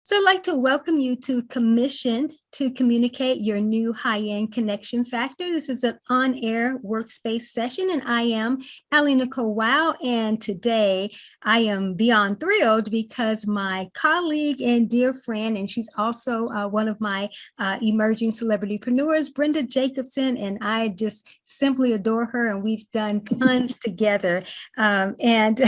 So I'd like to welcome you to Commissioned to Communicate Your New High-End Connection Factor. This is an on-air workspace session, and I am AliNICOLE WOW. And today I am beyond thrilled because my colleague and dear friend, and she's also one of my emerging celebritypreneurs, Brenda Jacobson, and I just simply adore her, and we've done tons together. And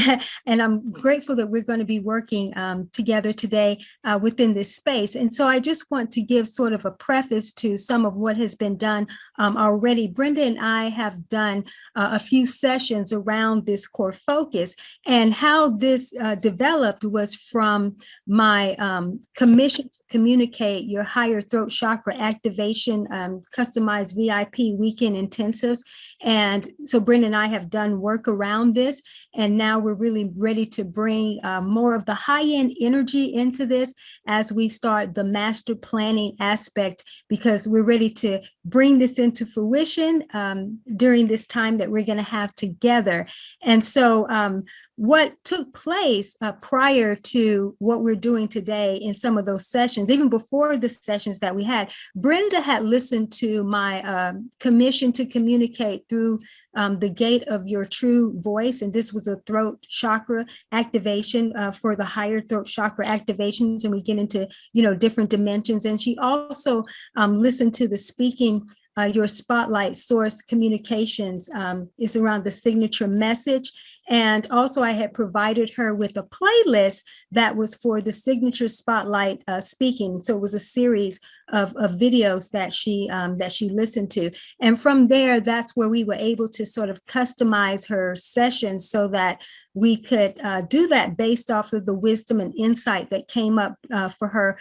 I'm grateful that we're going to be working together today within this space. And so I just want to give sort of a preface to some of what has been done already. Brenda and I have done a few sessions around this core focus, and how this developed was from my commission to communicate your higher throat chakra activation, customized VIP weekend intensives. And so Brenda and I have done work around this, and now we're really ready to bring more of the high-end energy into this as we start the master planning aspect, because we're ready to bring this into fruition during this time that we're going to have together. And so what took place prior to what we're doing today in some of those sessions, even before the sessions that we had, Brenda had listened to my commission to communicate through the gate of your true voice. And this was a throat chakra activation for the higher throat chakra activations. And we get into, different dimensions. And she also listened to the speaking your spotlight source communications is around the signature message. And also I had provided her with a playlist that was for the signature spotlight speaking. So it was a series of videos that she listened to. And from there, that's where we were able to sort of customize her sessions so that we could do that based off of the wisdom and insight that came up for her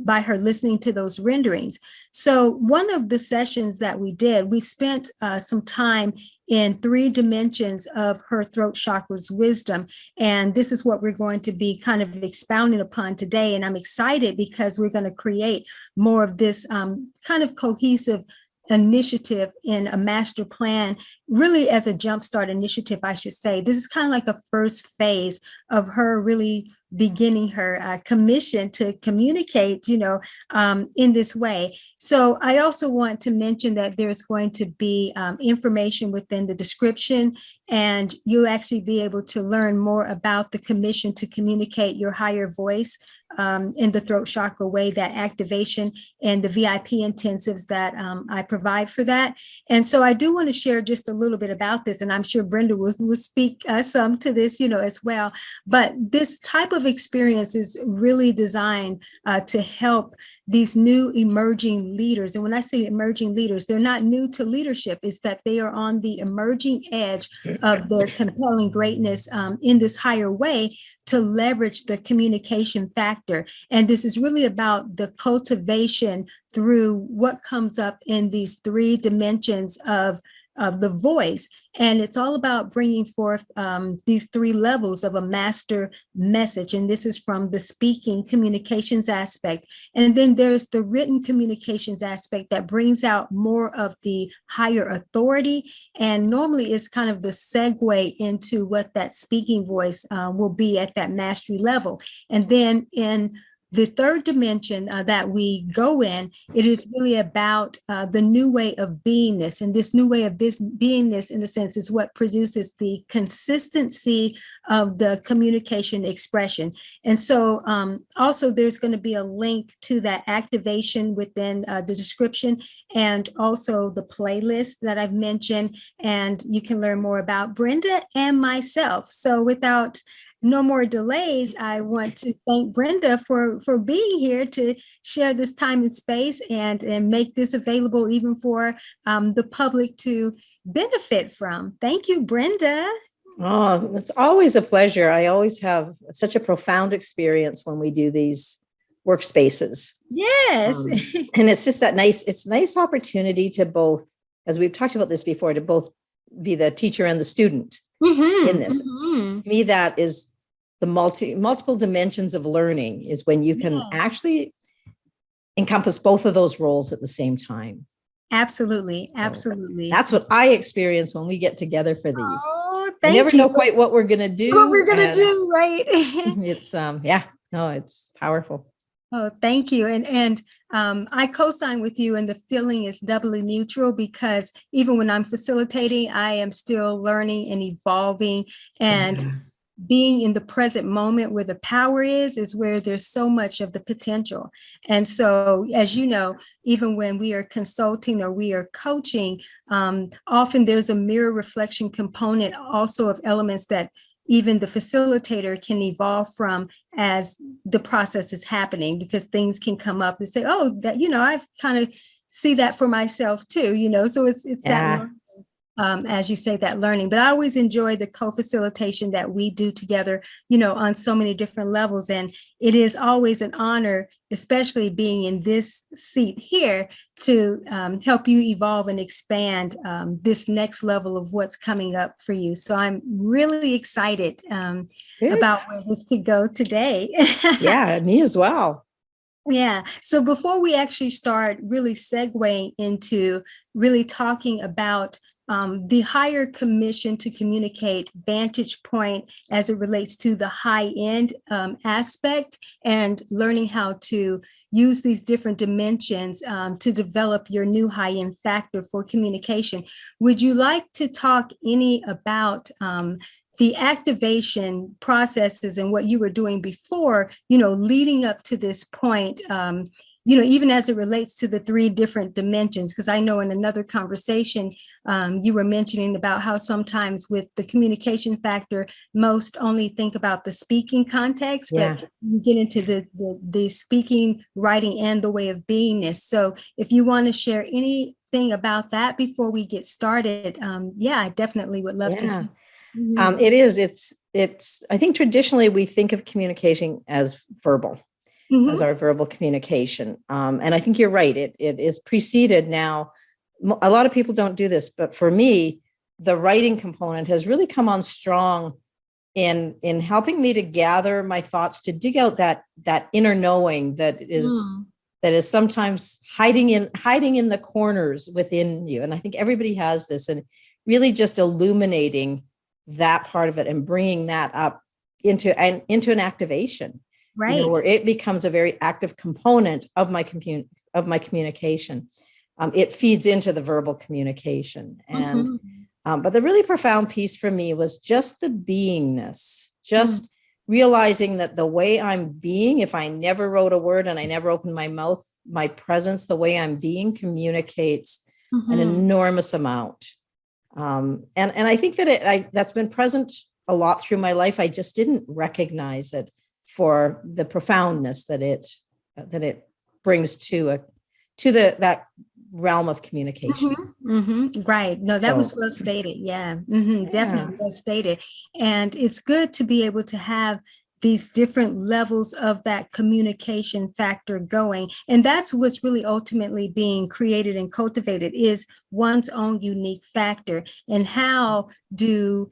by her listening to those renderings. So one of the sessions that we did, we spent some time in 3 dimensions of her throat chakra's wisdom. And this is what we're going to be kind of expounding upon today. And I'm excited because we're going to create more of this kind of cohesive initiative in a master plan, really as a jumpstart initiative, I should say. This is kind of like a first phase of her really beginning her commission to communicate, in this way. So I also want to mention that there's going to be information within the description, and you'll actually be able to learn more about the commission to communicate your higher voice in the throat chakra way, that activation and the VIP intensives that I provide for that. And so I do want to share just a little bit about this, and I'm sure Brenda will speak some to this, as well. But this type of experience is really designed to help these new emerging leaders. And when I say emerging leaders, they're not new to leadership. It's that they are on the emerging edge of their compelling greatness in this higher way to leverage the communication factor. And this is really about the cultivation through what comes up in these 3 dimensions of the voice. And it's all about bringing forth these 3 levels of a master message. And this is from the speaking communications aspect. And then there's the written communications aspect that brings out more of the higher authority. And normally it's kind of the segue into what that speaking voice will be at that mastery level. And then in the 3rd dimension that we go in, it is really about the new way of beingness. And this new way of beingness, in a sense, is what produces the consistency of the communication expression. And so also there's going to be a link to that activation within the description, and also the playlist that I've mentioned. And you can learn more about Brenda and myself. So without no more delays, I want to thank Brenda for being here to share this time and space and make this available even for the public to benefit from. Thank you, Brenda. Oh, it's always a pleasure. I always have such a profound experience when we do these workspaces. Yes. And it's just it's a nice opportunity to both, as we've talked about this before, to both be the teacher and the student in this. To me, that is the multiple dimensions of learning, is when you can actually encompass both of those roles at the same time. Absolutely. So absolutely. That's what I experience when we get together for these. Oh, I never know quite what we're going to do. What we're going to do, right? It's, it's powerful. Oh, thank you. And I co-sign with you, and the feeling is doubly mutual because even when I'm facilitating, I am still learning and evolving, and being in the present moment where the power is where there's so much of the potential. And so, as you know, even when we are consulting or we are coaching, often there's a mirror reflection component also of elements that even the facilitator can evolve from as the process is happening, because things can come up and say, oh, that, I've kind of see that for myself too, so it's that, as you say, that learning. But I always enjoy the co-facilitation that we do together, on so many different levels. And it is always an honor, especially being in this seat here, to help you evolve and expand this next level of what's coming up for you. So I'm really excited about where this could go today. Yeah, me as well. Yeah. So before we actually start really segueing into really talking about the higher commission to communicate vantage point as it relates to the high end aspect, and learning how to use these different dimensions to develop your new high end factor for communication, would you like to talk any about the activation processes and what you were doing before, leading up to this point, even as it relates to the three different dimensions? Because I know in another conversation, you were mentioning about how sometimes with the communication factor, most only think about the speaking context, but you get into the speaking, writing, and the way of beingness. So if you want to share anything about that before we get started, I definitely would love to. It's, I think traditionally we think of communication as verbal, as our verbal communication. And I think you're right. It is preceded now. A lot of people don't do this, but for me, the writing component has really come on strong in helping me to gather my thoughts, to dig out that inner knowing that is sometimes hiding in the corners within you. And I think everybody has this, and really just illuminating that part of it and bringing that up into an activation, right? Where it becomes a very active component of my communication. It feeds into the verbal communication, and but the really profound piece for me was just the beingness, just realizing that the way I'm being, if I never wrote a word and I never opened my mouth, my presence, the way I'm being, communicates an enormous amount. And I think that that's been present a lot through my life. I just didn't recognize it for the profoundness that it brings to that realm of communication. Right. No, that was well stated. Yeah, definitely well stated. And it's good to be able to have these different levels of that communication factor going. And that's what's really ultimately being created and cultivated, is one's own unique factor. And how do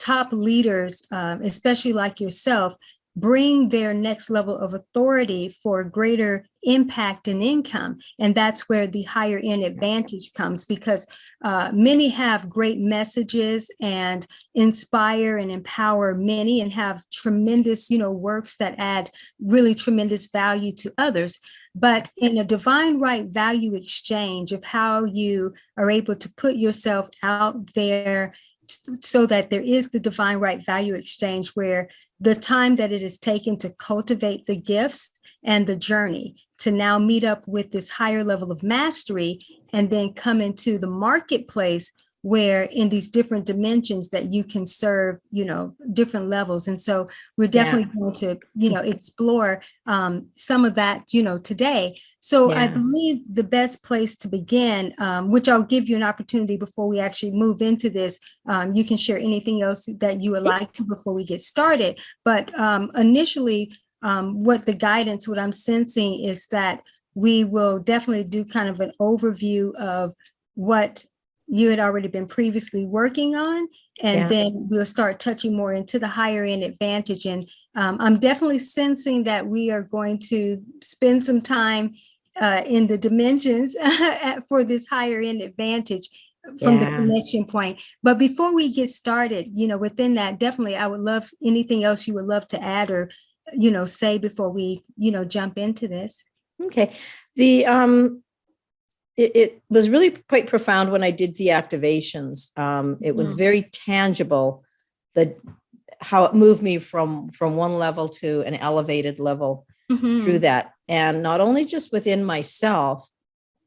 top leaders, especially like yourself, bring their next level of authority for greater impact and income? And that's where the higher end advantage comes, because many have great messages and inspire and empower many, and have tremendous, works that add really tremendous value to others. But in a divine right value exchange of how you are able to put yourself out there, so that there is the divine right value exchange, where the time that it is taken to cultivate the gifts and the journey to now meet up with this higher level of mastery, and then come into the marketplace where in these different dimensions that you can serve, different levels. And so we're definitely going to, explore some of that, today. So I believe the best place to begin, which I'll give you an opportunity before we actually move into this, you can share anything else that you would like to before we get started. But initially, what I'm sensing is that we will definitely do kind of an overview of what you had already been previously working on, and then we'll start touching more into the higher end advantage. And I'm definitely sensing that we are going to spend some time in the dimensions for this higher end advantage from the connection point. But before we get started, within that, definitely I would love anything else you would love to add, or say before we, jump into this? Okay. It was really quite profound when I did the activations. It was very tangible, how it moved me from one level to an elevated level through that. And not only just within myself,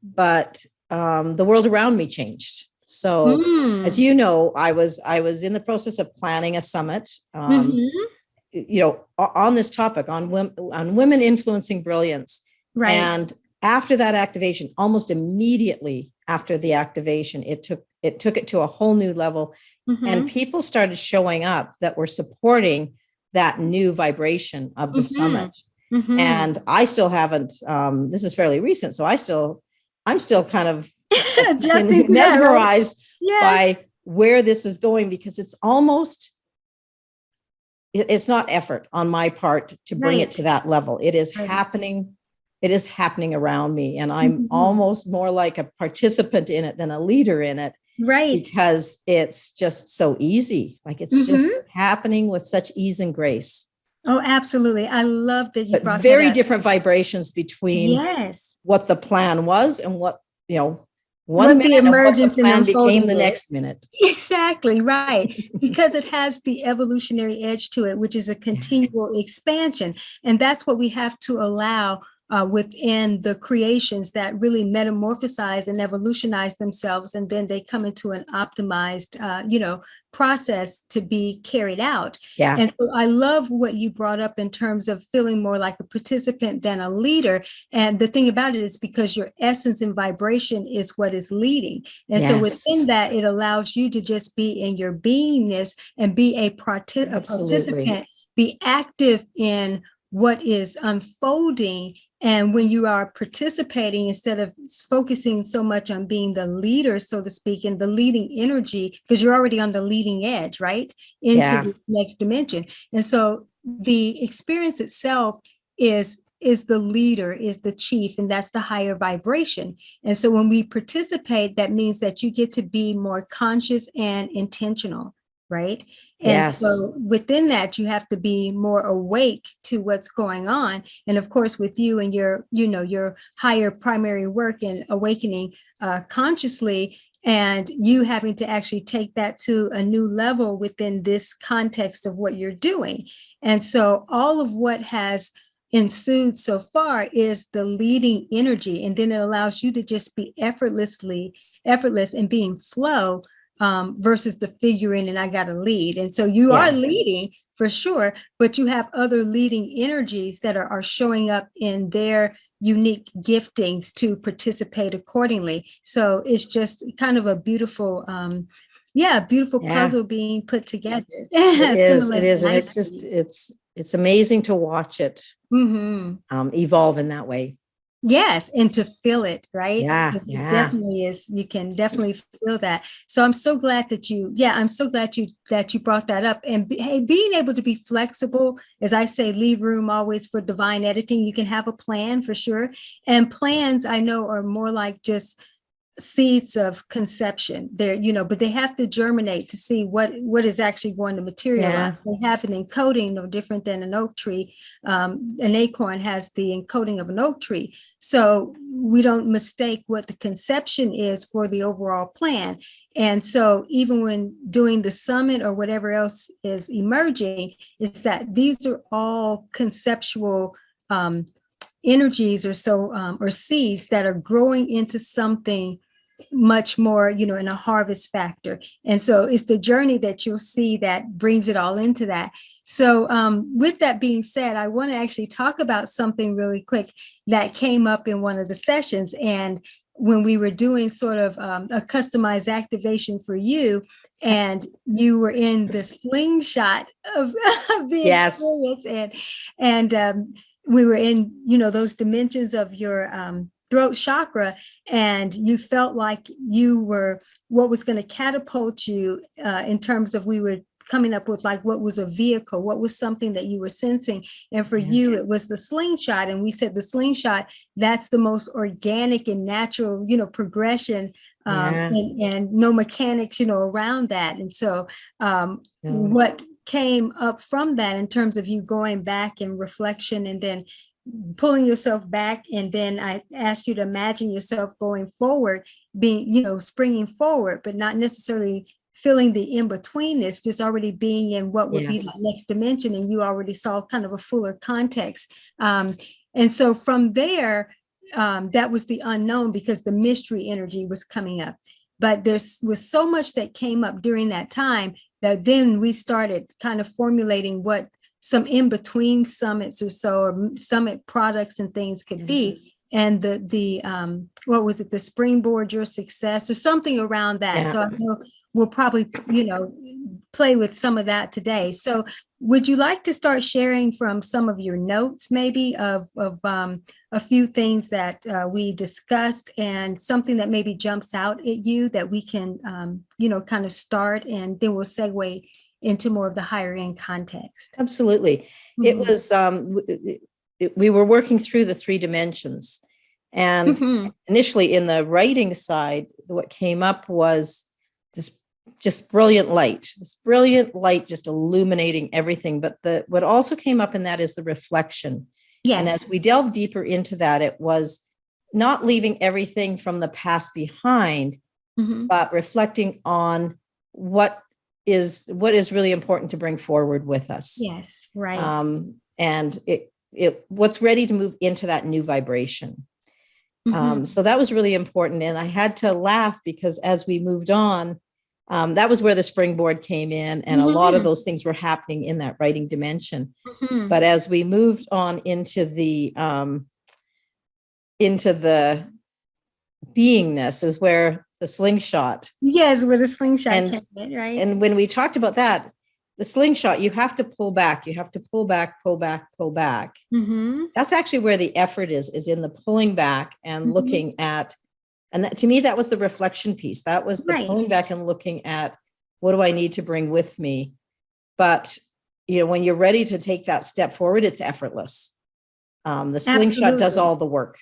but the world around me changed. So as you know, I was in the process of planning a summit, on this topic on women influencing brilliance. Right. And after that activation, almost immediately after the activation, it took it to a whole new level. And people started showing up that were supporting that new vibration of the summit. And I still haven't, this is fairly recent. So I'm still kind of mesmerized by where this is going, because it's not effort on my part to bring it to that level. It is happening. It is happening around me. And I'm almost more like a participant in it than a leader in it. Right. Because it's just so easy. Like it's just happening with such ease and grace. Oh, absolutely. I love that you brought very that up. Different vibrations between what the plan was and what, what the emergence and what the plan became the next minute. Exactly, right. Because it has the evolutionary edge to it, which is a continual expansion. And that's what we have to allow within the creations that really metamorphosize and evolutionize themselves. And then they come into an optimized, process to be carried out. Yeah. And so I love what you brought up in terms of feeling more like a participant than a leader. And the thing about it is because your essence and vibration is what is leading. And so within that, it allows you to just be in your beingness and be a participant, be active in what is unfolding. And when you are participating, instead of focusing so much on being the leader, so to speak, in the leading energy, because you're already on the leading edge, right? Into the next dimension. And so the experience itself is the leader, is the chief, and that's the higher vibration. And so when we participate, that means that you get to be more conscious and intentional, right? And so within that, you have to be more awake to what's going on. And of course, with you and your, your higher primary work and awakening consciously, and you having to actually take that to a new level within this context of what you're doing. And so all of what has ensued so far is the leading energy. And then it allows you to just be effortless and being flow, versus the figuring and I got to lead. And so you are leading for sure, but you have other leading energies that are showing up in their unique giftings to participate accordingly. So it's just kind of a beautiful, beautiful puzzle being put together. It is. And it's amazing to watch it evolve in that way. Yes, and to feel it, right? It definitely is. You can definitely feel that. So I'm so glad that you brought that up. And being able to be flexible, as I say, leave room always for divine editing. You can have a plan for sure. And plans, I know, are more like just seeds of conception there, but they have to germinate to see what is actually going to materialize. They have an encoding no different than an oak tree. An acorn has the encoding of an oak tree. So we don't mistake what the conception is for the overall plan. And so even when doing the summit or whatever else is emerging, is that these are all conceptual energies or seeds that are growing into something much more, in a harvest factor. And so it's the journey that you'll see that brings it all into that. So with that being said, I want to actually talk about something really quick that came up in one of the sessions. And when we were doing sort of a customized activation for you, and you were in the slingshot of the experience, and we were in, those dimensions of your throat chakra, and you felt like you were what was going to catapult you in terms of we were coming up with like what was a vehicle, what was something that you were sensing. And for you, it was the slingshot. And we said the slingshot, that's the most organic and natural, progression and no mechanics, around that. And so what came up from that in terms of you going back and reflection and then pulling yourself back. And then I asked you to imagine yourself going forward, being, springing forward, but not necessarily feeling the in-betweenness, just already being in what would be the next dimension. And you already saw kind of a fuller context. And so from there, that was the unknown because the mystery energy was coming up. But there was so much that came up during that time that then we started kind of formulating what some in-between summits or so, or summit products and things could be. And what was it? The Springboard Your Success or something around that. Yeah. So I know we'll probably, play with some of that today. So would you like to start sharing from some of your notes, maybe of a few things that we discussed and something that maybe jumps out at you that we can, kind of start, and then we'll segue into more of the higher end context? Absolutely. Mm-hmm. It was, we were working through the 3 dimensions. And initially in the writing side, what came up was this just brilliant light, just illuminating everything. But what also came up in that is the reflection. Yes. And as we delve deeper into that, it was not leaving everything from the past behind, but reflecting on what is really important to bring forward with us. Yes, right. And what's ready to move into that new vibration. So that was really important. And I had to laugh because as we moved on, that was where the springboard came in, and a lot of those things were happening in that writing dimension. But as we moved on into the beingness is where the slingshot. Yes, where the slingshot came in, right? And when we talked about that, the slingshot, you have to pull back. You have to pull back, pull back, pull back. That's actually where the effort is in the pulling back and looking at. And that, to me, that was the reflection piece. That was the pulling back and looking at, what do I need to bring with me? But, when you're ready to take that step forward, it's effortless. The slingshot does all the work.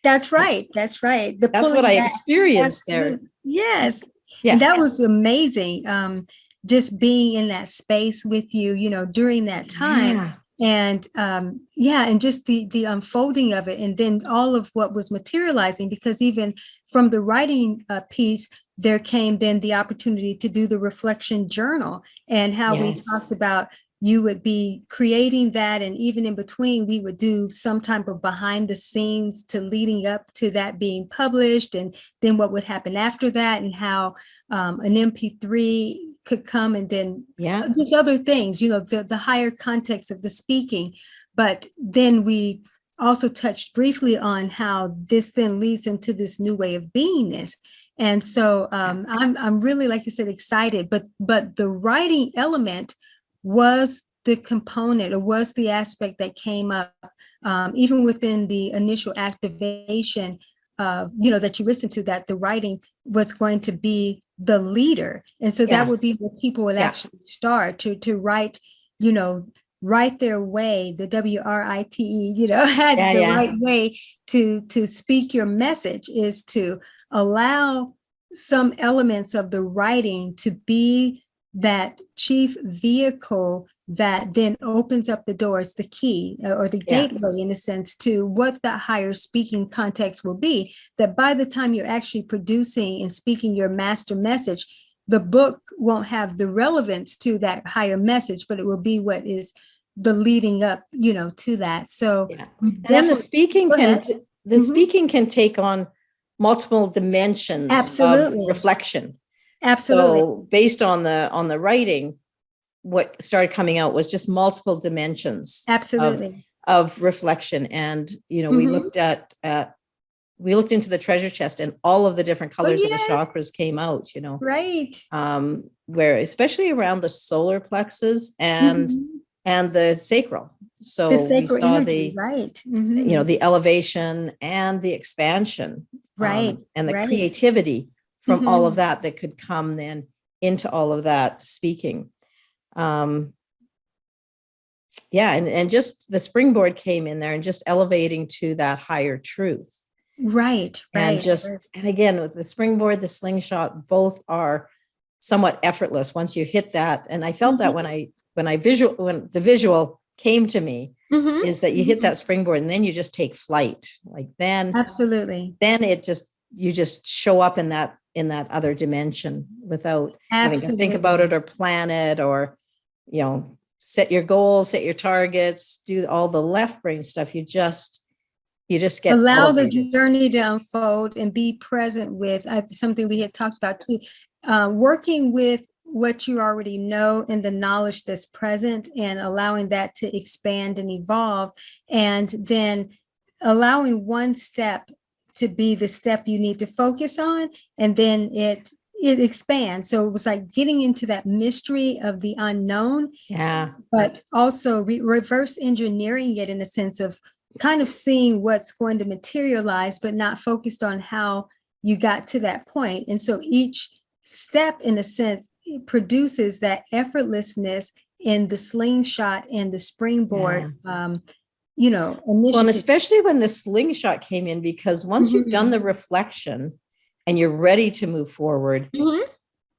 That's right. That's right. That's what I experienced there. Yes. Yeah. And that was amazing. Just being in that space with you, during that time. Yeah. And and just the unfolding of it, and then all of what was materializing, because even from the writing piece, there came then the opportunity to do the reflection journal, and how we talked about you would be creating that, and even in between we would do some type of behind the scenes to leading up to that being published, and then what would happen after that, and how an MP3 could come, and then just other things, the higher context of the speaking. But then we also touched briefly on how this then leads into this new way of beingness. And so I'm really, like I said, excited, but the writing element was the component, or was the aspect that came up even within the initial activation, that you listened to, that the writing was going to be the leader. And so that would be where people would actually start to write, write their way, the WRITE, right way to speak your message, is to allow some elements of the writing to be that chief vehicle that then opens up the doors, the key or the gateway, in a sense, to what the higher speaking context will be. That by the time you're actually producing and speaking your master message, the book won't have the relevance to that higher message, but it will be what is the leading up, to that. So then the speaking speaking can take on multiple dimensions of reflection. Absolutely. So based on the writing, what started coming out was just multiple dimensions of reflection. And, we looked we looked into the treasure chest, and all of the different colors of the chakras came out, Right. Where especially around the solar plexus and the sacral. So we saw energy, the elevation and the expansion, and the creativity from all of that could come then into all of that speaking. And just the springboard came in there and just elevating to that higher truth. Right. And and again, with the springboard, the slingshot, both are somewhat effortless once you hit that. And I felt that when when the visual came to me, is that you hit that springboard and then you just take flight. Like absolutely. Then you just show up in that other dimension without having to think about it or plan it, or, set your goals, set your targets, do all the left brain stuff. You just get allow the elevated. journey to unfold and be present with something we had talked about too, working with what you already know and the knowledge that's present, and allowing that to expand and evolve, and then allowing one step to be the step you need to focus on, and then it expands. So it was like getting into that mystery of the unknown, but also reverse engineering it in a sense of kind of seeing what's going to materialize, but not focused on how you got to that point. And so each step, in a sense, produces that effortlessness in the slingshot and the springboard, initiative. Well, and especially when the slingshot came in, because once you've done the reflection and you're ready to move forward,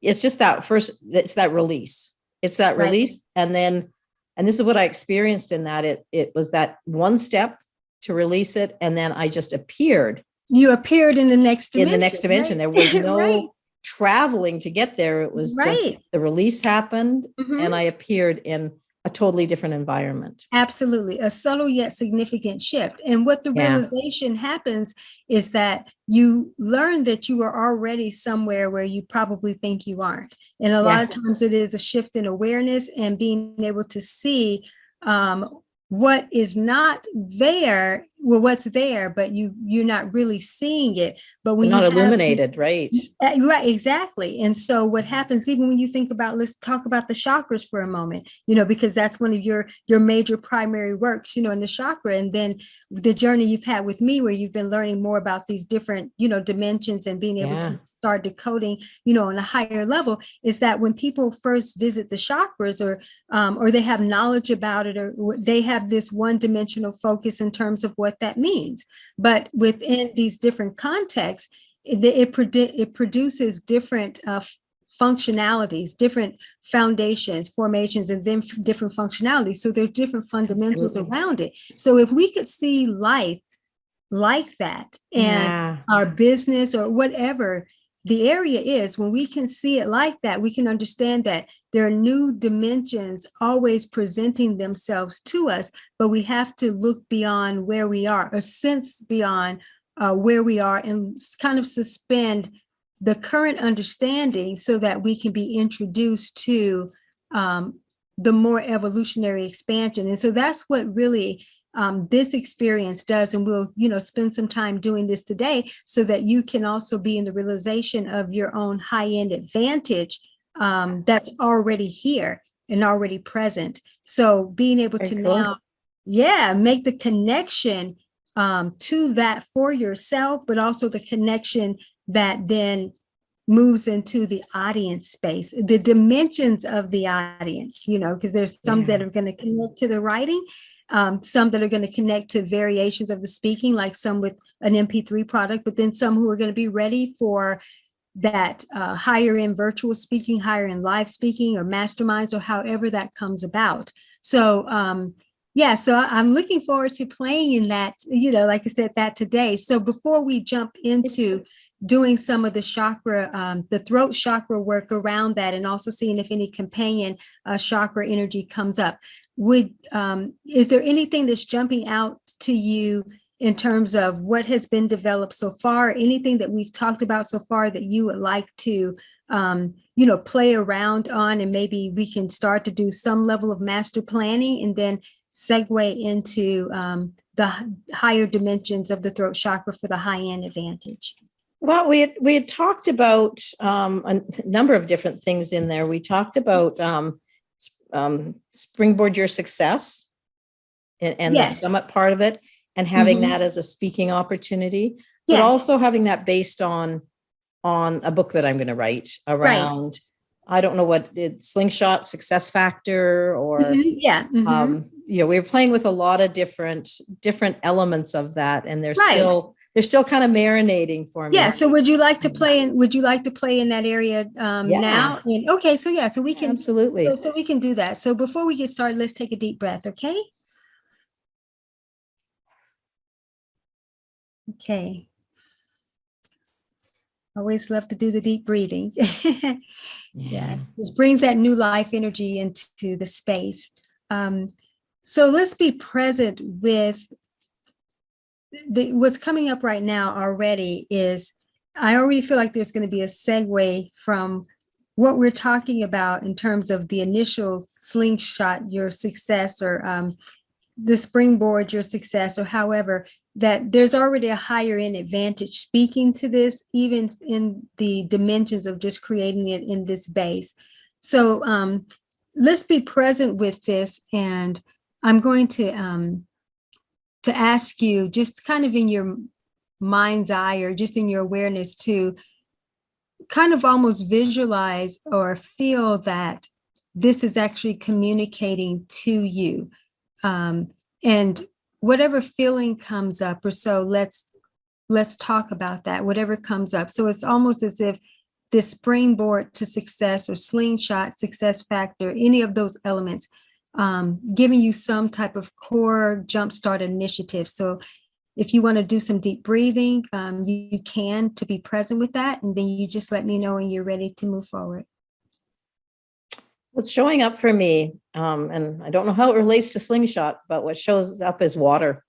it's just it's that release. It's that release. And this is what I experienced in that it was that one step to release it. And then I just appeared. You appeared in the next dimension. There was no traveling to get there. It was just the release happened and I appeared in a totally different environment. Absolutely. A subtle yet significant shift. And what the realization happens is that you learn that you are already somewhere where you probably think you aren't. And a lot of times it is a shift in awareness and being able to see what is not there, what's there, but you're not really seeing it. But when you're not illuminated, right? Right, exactly. And so what happens, even when you think about, let's talk about the chakras for a moment, because that's one of your major primary works, in the chakra. And then the journey you've had with me, where you've been learning more about these different, dimensions and being able to start decoding, on a higher level, is that when people first visit the chakras, or they have knowledge about it, or they have this one-dimensional focus in terms of what that means. But within these different contexts, it produces different functionalities, different foundations, formations, and then different functionalities. So there's different fundamentals around it. So if we could see life like that, and our business or whatever the area is, when we can see it like that, we can understand that there are new dimensions always presenting themselves to us, but we have to look beyond where we are, or sense beyond where we are, and kind of suspend the current understanding so that we can be introduced to the more evolutionary expansion. And so that's what really this experience does. And we'll, spend some time doing this today so that you can also be in the realization of your own high-end advantage that's already here and already present. So being able to now, make the connection to that for yourself, but also the connection that then moves into the audience space, the dimensions of the audience, because there's some that are going to connect to the writing, some that are going to connect to variations of the speaking, like some with an MP3 product, but then some who are going to be ready for that higher end virtual speaking, higher end live speaking, or masterminds, or however that comes about. So, so I'm looking forward to playing in that, like I said, that today. So before we jump into doing some of the chakra, the throat chakra work around that, and also seeing if any companion chakra energy comes up, is there anything that's jumping out to you in terms of what has been developed so far, anything that we've talked about so far that you would like to, play around on, and maybe we can start to do some level of master planning and then segue into the higher dimensions of the throat chakra for the high-end advantage? Well, we had talked about a number of different things in there. We talked about springboard your success and the summit part of it, and having that as a speaking opportunity, but also having that based on a book that I'm going to write around, I don't know what it's, Slingshot, Success Factor, or we were playing with a lot of different elements of that, and there's they're still kind of marinating for me. Yeah. So would you like to play in, that area now? And okay. So yeah, so we can, absolutely. So we can do that. So before we get started, let's take a deep breath. Okay. Okay. Always love to do the deep breathing. Yeah. Just brings that new life energy into the space. So let's be present with what's coming up right now already is, I already feel like there's going to be a segue from what we're talking about in terms of the initial slingshot, your success, or the springboard, your success, or however, that there's already a higher end advantage speaking to this, even in the dimensions of just creating it in this base. So let's be present with this. And I'm going to ask you, just kind of in your mind's eye or just in your awareness, to kind of almost visualize or feel that this is actually communicating to you. And whatever feeling comes up, or so let's talk about that, whatever comes up. So it's almost as if this springboard to success or slingshot, success factor, any of those elements, giving you some type of core jumpstart initiative. So if you want to do some deep breathing, you can, to be present with that. And then you just let me know when you're ready to move forward. What's showing up for me, and I don't know how it relates to slingshot, but what shows up is water.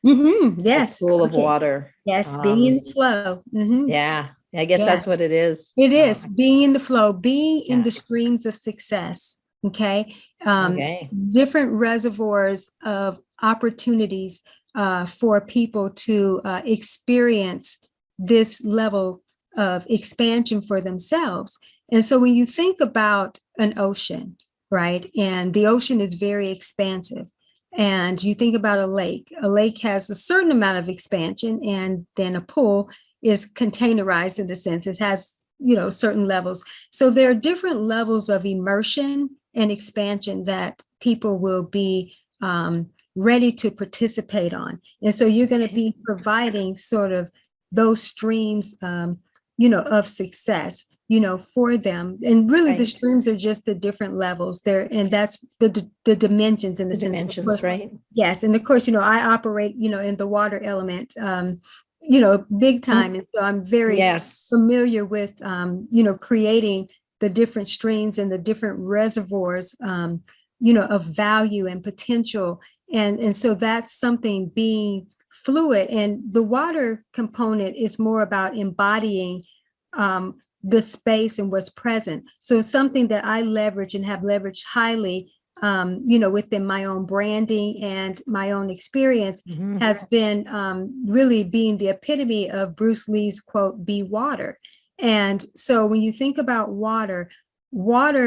Yes. A pool of water. Yes, being in the flow. Yeah, I guess that's what it is. It is being in the flow, being in the streams of success. Okay. Different reservoirs of opportunities for people to experience this level of expansion for themselves. And so when you think about an ocean, right, and the ocean is very expansive, and you think about a lake has a certain amount of expansion, and then a pool is containerized in the sense it has, certain levels. So there are different levels of immersion and expansion that people will be ready to participate on. And so you're going to be providing sort of those streams, of success, for them. And really the streams are just the different levels there. And that's the dimensions in the sense. Dimensions, right? Yes. And of course, I operate, in the water element, big time. And so I'm very familiar with, creating the different streams and the different reservoirs, of value and potential. And so that's something being fluid. And the water component is more about embodying the space and what's present. So it's something that I leverage and have leveraged highly, within my own branding and my own experience, has been really being the epitome of Bruce Lee's quote, "Be water." And so when you think about water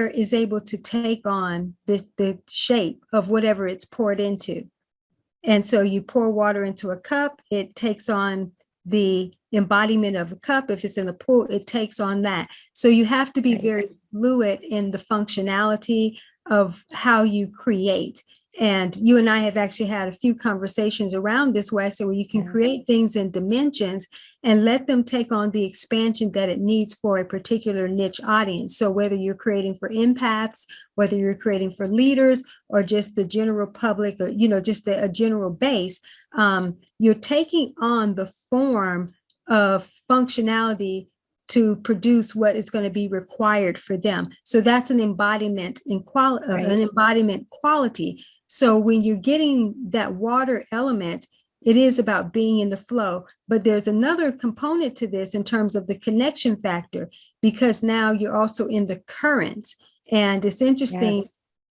is able to take on the shape of whatever it's poured into. And so you pour water into a cup, it takes on the embodiment of a cup. If it's in the pool, it takes on that. So you have to be very fluid in the functionality of how you create. And you and I have actually had a few conversations around this way, so where you can create things in dimensions and let them take on the expansion that it needs for a particular niche audience. So whether you're creating for empaths, whether you're creating for leaders, or just the general public, or, just a general base, you're taking on the form of functionality to produce what is going to be required for them. So that's an embodiment in an embodiment quality. So when you're getting that water element, it is about being in the flow. But there's another component to this in terms of the connection factor, because now you're also in the currents. And it's interesting.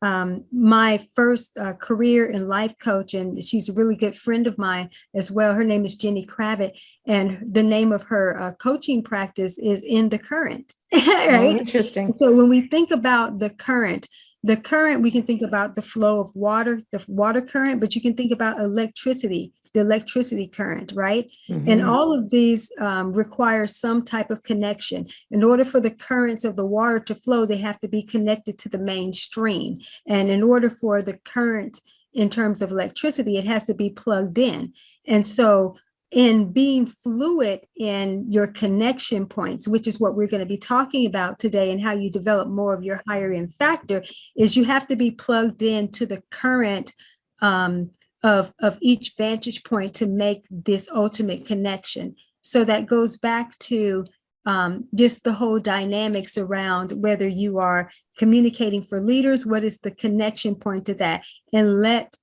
My first career and life coach, and she's a really good friend of mine as well. Her name is Jenny Kravitz, and the name of her coaching practice is In the Current. Right? Interesting. So when we think about the current, we can think about the flow of water, the water current, but you can think about electricity, the electricity current, right? And all of these require some type of connection. In order for the currents of the water to flow, they have to be connected to the main stream. And in order for the current, in terms of electricity, it has to be plugged in. And so in being fluid in your connection points, which is what we're going to be talking about today, and how you develop more of your higher end factor, is you have to be plugged into the current of each vantage point to make this ultimate connection. So that goes back to just the whole dynamics around whether you are communicating for leaders, what is the connection point to that, and let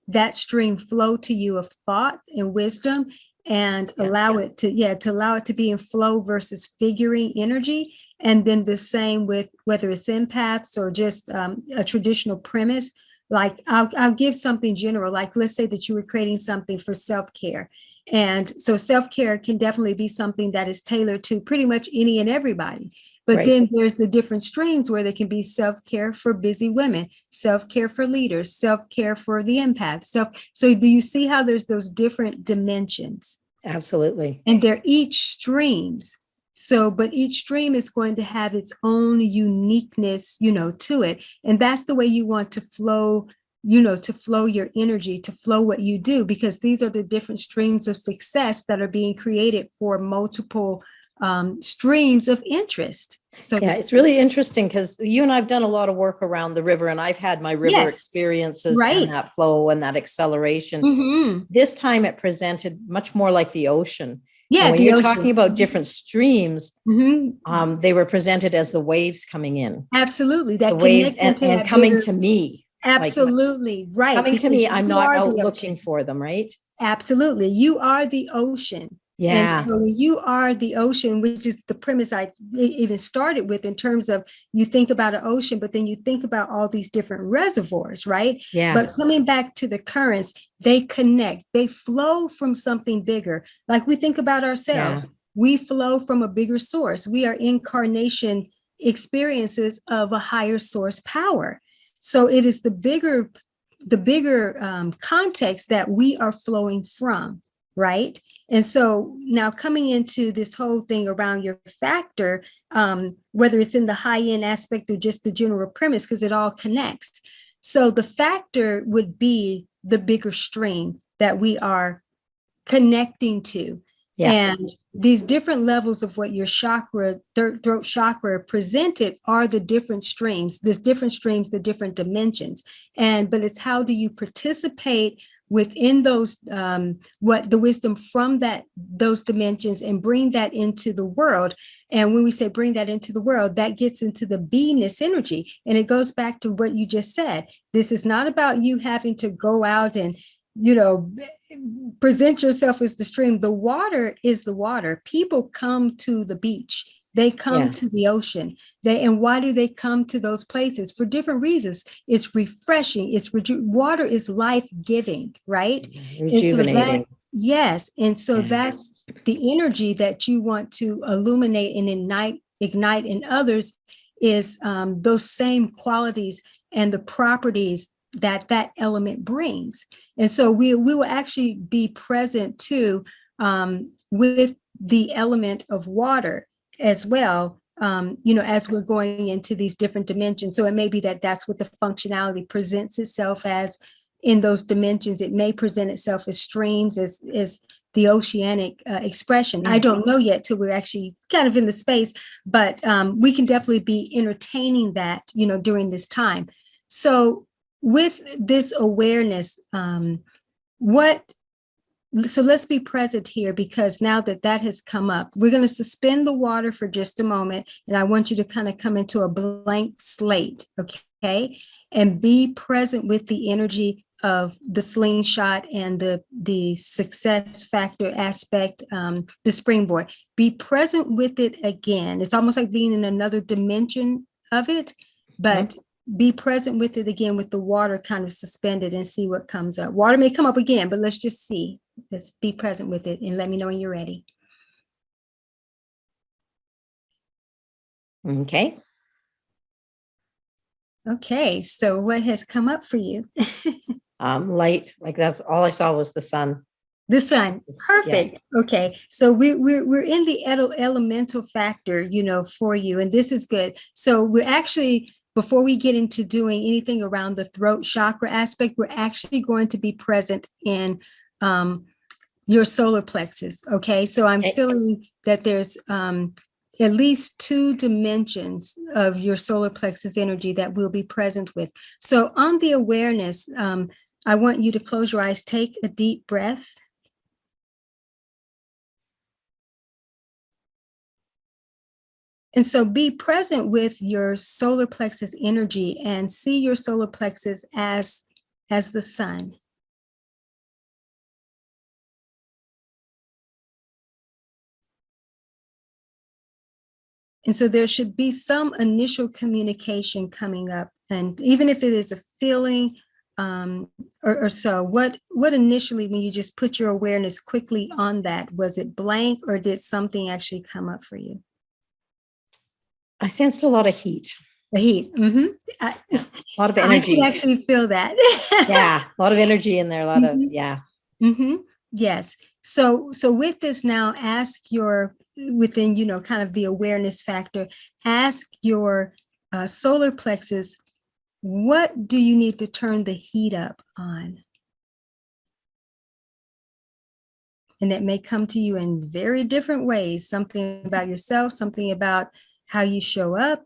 that stream flow to you of thought and wisdom, and allow it to be in flow versus figuring energy. And then the same with whether it's empaths or just a traditional premise. Like I'll give something general, like let's say that you were creating something for self-care. And so self-care can definitely be something that is tailored to pretty much any and everybody. But then there's the different streams where there can be self-care for busy women, self-care for leaders, self-care for the empath. So do you see how there's those different dimensions? Absolutely. And they're each streams. So, but each stream is going to have its own uniqueness, to it. And that's the way you want to flow, to flow your energy, to flow what you do, because these are the different streams of success that are being created for multiple streams of interest. So it's really interesting because you and I've done a lot of work around the river, and I've had my river experiences and that flow and that acceleration. This time it presented much more like the ocean. Yeah, when you're talking about different streams, they were presented as the waves coming in. Absolutely. The waves and coming to me. Absolutely. Right. Coming to me, I'm not out looking for them, right? Absolutely. You are the ocean. Yeah. And so you are the ocean, which is the premise I even started with, in terms of you think about an ocean, but then you think about all these different reservoirs, right? Yes. But coming back to the currents, they connect, they flow from something bigger. Like we think about ourselves, we flow from a bigger source. We are incarnation experiences of a higher source power. So it is the bigger context that we are flowing from, right? And so now coming into this whole thing around your factor, whether it's in the high end aspect or just the general premise, because it all connects. So the factor would be the bigger stream that we are connecting to. And these different levels of what your chakra, throat chakra presented are the different streams, the different dimensions. But it's how do you participate within those, what the wisdom from those dimensions, and bring that into the world. And when we say bring that into the world, that gets into the beingness energy. And it goes back to what you just said. This is not about you having to go out and, present yourself as the stream. The water is the water. People come to the beach. They come to the ocean. And why do they come to those places? For different reasons. It's refreshing. Water is life-giving, right? Rejuvenating. And so that's the energy that you want to illuminate and ignite in others, is those same qualities and the properties that element brings. And so we will actually be present too with the element of water as well, as we're going into these different dimensions. So it may be that's what the functionality presents itself as in those dimensions. It may present itself as streams, as the oceanic expression. I don't know yet till we're actually kind of in the space, but we can definitely be entertaining that, during this time. So with this awareness, so let's be present here, because now that has come up, we're going to suspend the water for just a moment. And I want you to kind of come into a blank slate, okay? And be present with the energy of the slingshot and the success factor aspect, the springboard. Be present with it again. It's almost like being in another dimension of it, but be present with it again, with the water kind of suspended, and see what comes up. Water may come up again, but let's just see. Let's be present with it and let me know when you're ready. Okay. Okay, so what has come up for you? Light, like that's all I saw was the sun. The sun, perfect. Yeah. Okay, so we're in the elemental factor, for you, and this is good. So we're actually, before we get into doing anything around the throat chakra aspect, we're actually going to be present in your solar plexus. Okay, so I'm feeling that there's at least 2 dimensions of your solar plexus energy that we'll be present with. So on the awareness, I want you to close your eyes, take a deep breath. And so be present with your solar plexus energy and see your solar plexus as the sun. And so there should be some initial communication coming up. And even if it is a feeling or so, what initially, when you just put your awareness quickly on that, was it blank or did something actually come up for you? I sensed a lot of heat. The heat. Mm-hmm. A lot of energy. I can actually feel that. Yeah, a lot of energy in there. A lot of, yeah. Mm-hmm. Yes. So with this now, ask within, kind of the awareness factor, ask your solar plexus, what do you need to turn the heat up on? And it may come to you in very different ways, something about yourself, something about how you show up,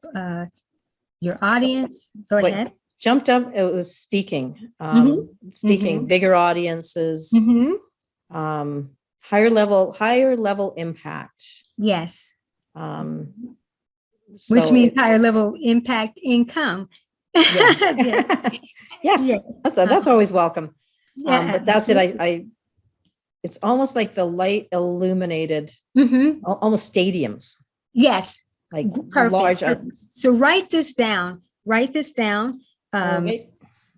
your audience. Go ahead. Jumped up, it was speaking, bigger audiences, higher level impact. Yes. Which means higher level impact income. Yes. Yes. That's always welcome. But that's it. It's almost like the light illuminated, almost stadiums. Yes. Like perfect. Large. So write this down. Okay.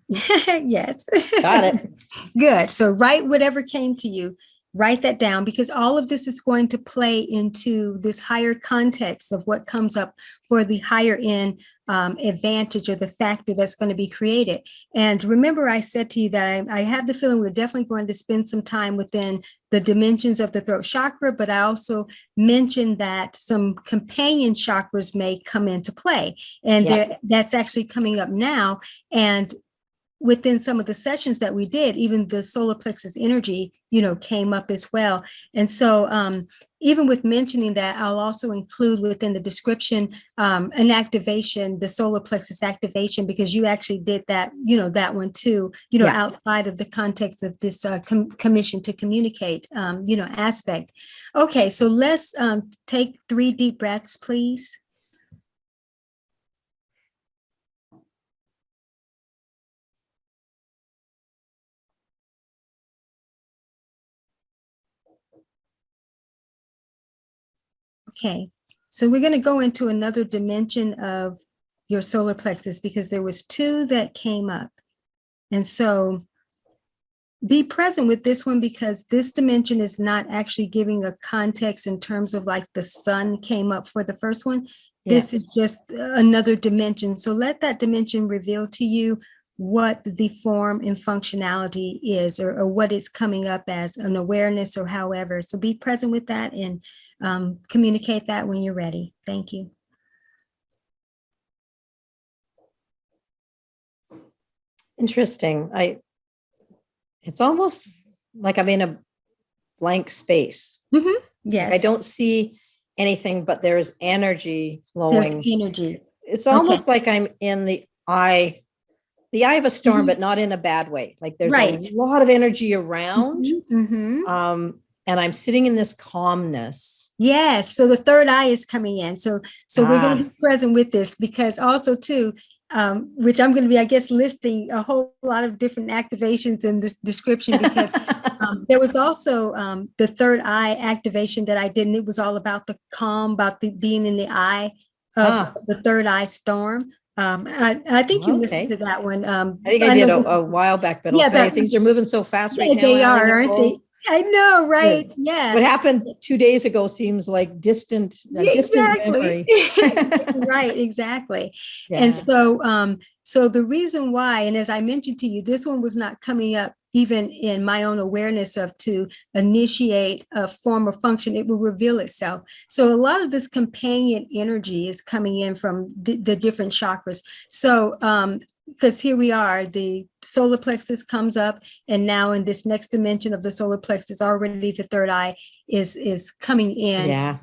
Yes. Got it. Good. So write whatever came to you. Write that down, because all of this is going to play into this higher context of what comes up for the higher end advantage or the factor that's going to be created. And remember, I said to you that I have the feeling we're definitely going to spend some time within the dimensions of the throat chakra, but I also mentioned that some companion chakras may come into play. And that's actually coming up now. And within some of the sessions that we did, even the solar plexus energy, came up as well. And so even with mentioning that, I'll also include within the description an activation, the solar plexus activation, because you actually did that, that one too, outside of the context of this commission to communicate, aspect. Okay, so let's take 3 deep breaths, please. Okay, so we're going to go into another dimension of your solar plexus, because there was 2 that came up. And so be present with this one, because this dimension is not actually giving a context in terms of like the sun came up for the first one. This is just another dimension. So let that dimension reveal to you what the form and functionality is, or what is coming up as an awareness or however. So be present with that and communicate that when you're ready. Thank you. Interesting. It's almost like I'm in a blank space. Yes. Like I don't see anything, but there's energy flowing. There's energy. It's almost like I'm in the eye of a storm, but not in a bad way. Like there's a lot of energy around. And I'm sitting in this calmness. Yes. So the third eye is coming in. So we're going to be present with this, because also too, which I'm going to be, I guess, listing a whole lot of different activations in this description, because there was also the third eye activation that I did, and it was all about the calm, about the being in the eye of the third eye storm. I think you listened to that one. I think I did a while back, but I'll tell you, things are moving so fast right now. They are, aren't they? I know, right? Yeah. What happened 2 days ago seems like distant memory. Right, exactly. Yeah. And so the reason why, and as I mentioned to you, this one was not coming up even in my own awareness of to initiate a form or function, it will reveal itself. So a lot of this companion energy is coming in from the different chakras. So because here we are, the solar plexus comes up, and now in this next dimension of the solar plexus, already the third eye is coming in,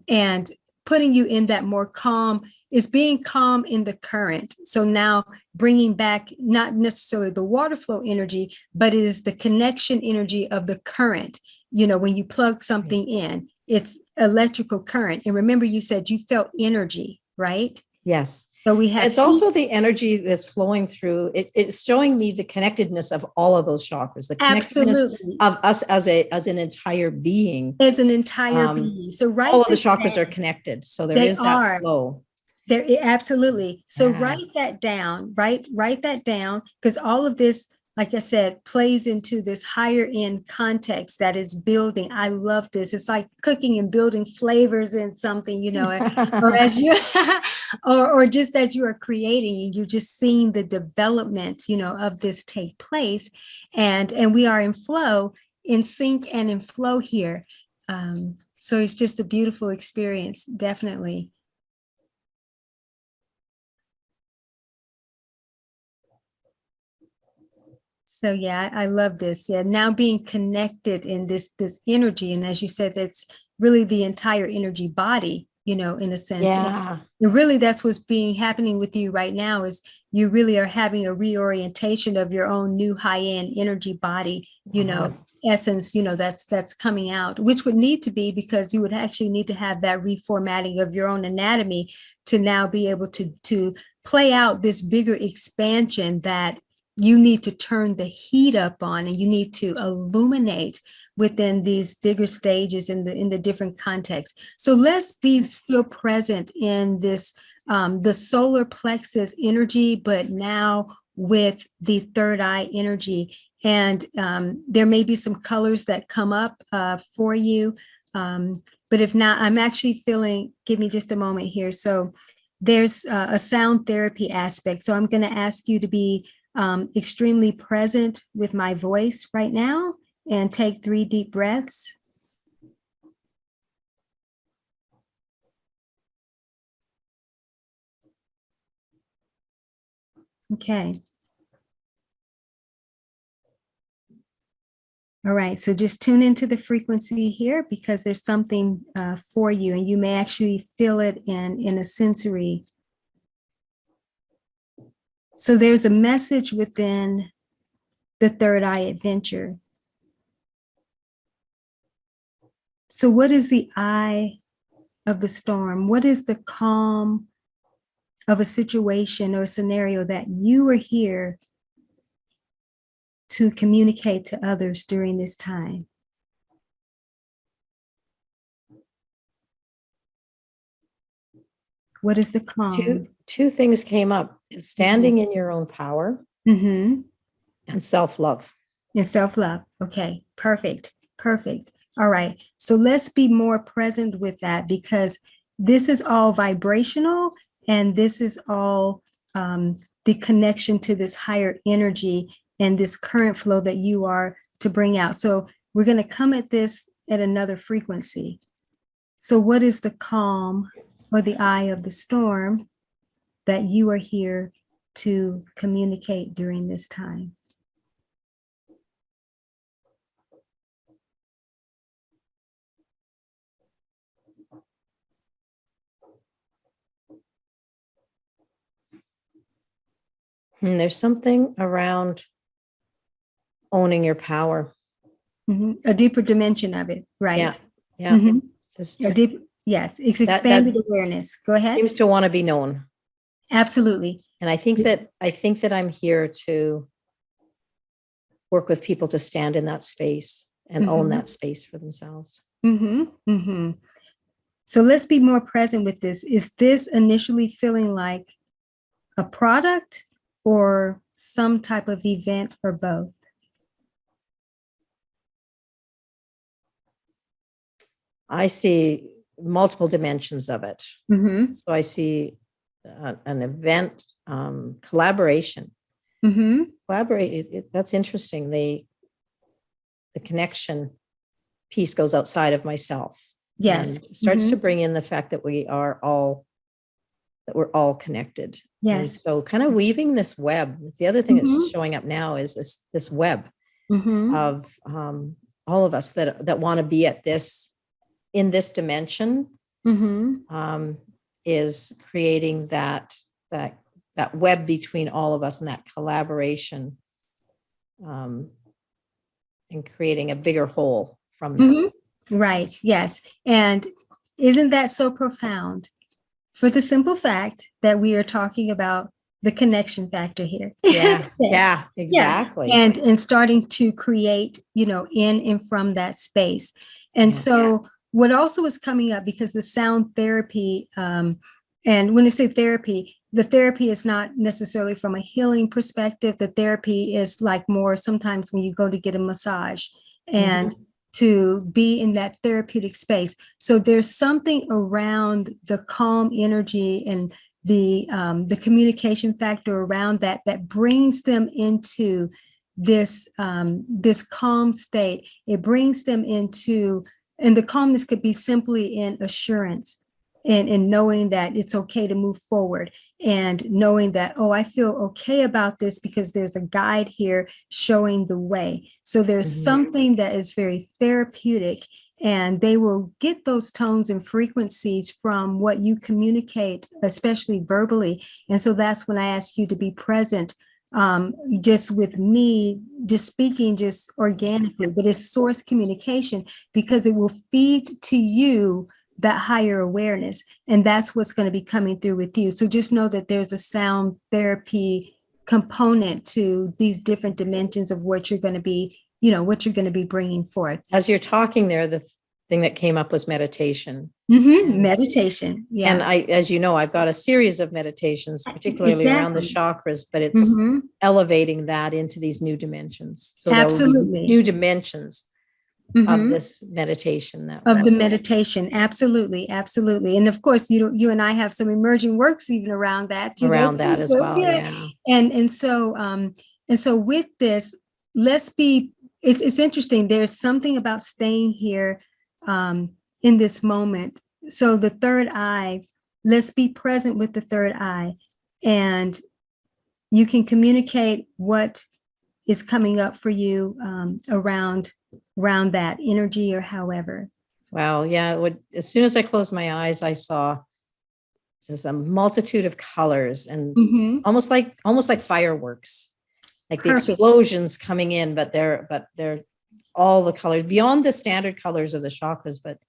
and putting you in that more calm, is being calm in the current. So now bringing back not necessarily the water flow energy, but it is the connection energy of the current. You know, when you plug something in, it's electrical current. And remember, you said you felt energy, right? Yes. So we have, it's also the energy that's flowing through. It's showing me the connectedness of all of those chakras, the connectedness of us as an entire being. As an entire being. So right, all of the chakras are connected. So there is that flow. There, absolutely. So write that down, write that down, because all of this, like I said, plays into this higher end context that is building. I love this. It's like cooking and building flavors in something, you know, or as you, or just as you are creating, you're just seeing the development, you know, of this take place. And we are in flow, in sync and in flow here. So it's just a beautiful experience, definitely. So yeah, I love this. Yeah, now being connected in this energy, and as you said, that's really the entire energy body, you know, in a sense. Yeah. And really, that's what's happening with you right now, is you really are having a reorientation of your own new high-end energy body, you know, essence, you know, that's coming out, which would need to be, because you would actually need to have that reformatting of your own anatomy to now be able to play out this bigger expansion that you need to turn the heat up on, and you need to illuminate within these bigger stages in the different contexts. So let's be still present in this, the solar plexus energy, but now with the third eye energy. And there may be some colors that come up for you. But if not, I'm actually feeling, give me just a moment here. So there's a sound therapy aspect. So I'm going to ask you to be extremely present with my voice right now, and take 3 deep breaths. Okay. All right, so just tune into the frequency here, because there's something for you, and you may actually feel it in a sensory. So there's a message within the third eye adventure. So what is the eye of the storm? What is the calm of a situation or scenario that you are here to communicate to others during this time? What is the calm? Two things came up: standing in your own power, and self-love. And self-love. Okay, perfect, perfect. All right, so let's be more present with that, because this is all vibrational, and this is all the connection to this higher energy and this current flow that you are to bring out. So we're going to come at this at another frequency. So what is the calm or the eye of the storm that you are here to communicate during this time? And there's something around owning your power. A deeper dimension of it, right? Yeah. Just a deep, yes, it's expanded awareness. Go ahead. Seems to want to be known. Absolutely. And I think that I'm here to work with people to stand in that space and own that space for themselves. So let's be more present with this. Is this initially feeling like a product or some type of event, or both? I see multiple dimensions of it. So I see an event, collaboration. Collaborate. That's interesting. The connection piece goes outside of myself. Yes. And starts to bring in the fact that we're all connected. Yes. And so kind of weaving this web. The other thing that's showing up now is this web of all of us that want to be at this, in this dimension, is creating that web between all of us and that collaboration, and creating a bigger whole from that. Right. Yes. And isn't that so profound? For the simple fact that we are talking about the connection factor here. Yeah, exactly. Yeah. And starting to create, in and from that space. And so what also is coming up, because the sound therapy, and when I say therapy, the therapy is not necessarily from a healing perspective. The therapy is like more sometimes when you go to get a massage and to be in that therapeutic space. So there's something around the calm energy and the communication factor around that brings them into this calm state. It brings them into, and the calmness could be simply in assurance and knowing that it's okay to move forward, and knowing that, oh, I feel okay about this because there's a guide here showing the way. So there's something that is very therapeutic, and they will get those tones and frequencies from what you communicate, especially verbally. And so that's when I ask you to be present, just with me, just speaking just organically, but it's source communication, because it will feed to you that higher awareness. And that's what's going to be coming through with you. So just know that there's a sound therapy component to these different dimensions of what you're going to be, what you're going to be bringing forth. As you're talking there, the thing that came up was meditation. Meditation. Yeah. And as you know, I've got a series of meditations, particularly around the chakras, but it's elevating that into these new dimensions. So absolutely, new dimensions of this meditation, meditation. Absolutely. And of course, you and I have some emerging works even around that. As well. Yeah. And so with this, it's interesting. There's something about staying here in this moment. So the third eye, let's be present with the third eye, and you can communicate what is coming up for you around that energy, or however. Wow. Yeah. As soon as I closed my eyes, I saw just a multitude of colors, and almost like fireworks, like the explosions coming in, but they're all the colors beyond the standard colors of the chakras, but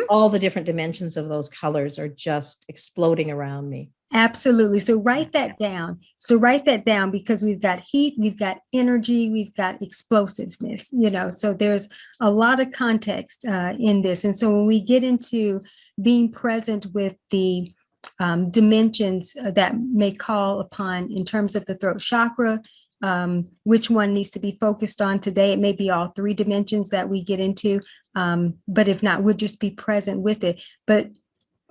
all the different dimensions of those colors are just exploding around me. Absolutely. So write that down. Because we've got heat, we've got energy, we've got explosiveness, so there's a lot of context in this. And so when we get into being present with the dimensions that may call upon in terms of the throat chakra, which one needs to be focused on today? It may be all three dimensions that we get into, but if not, we'll just be present with it. But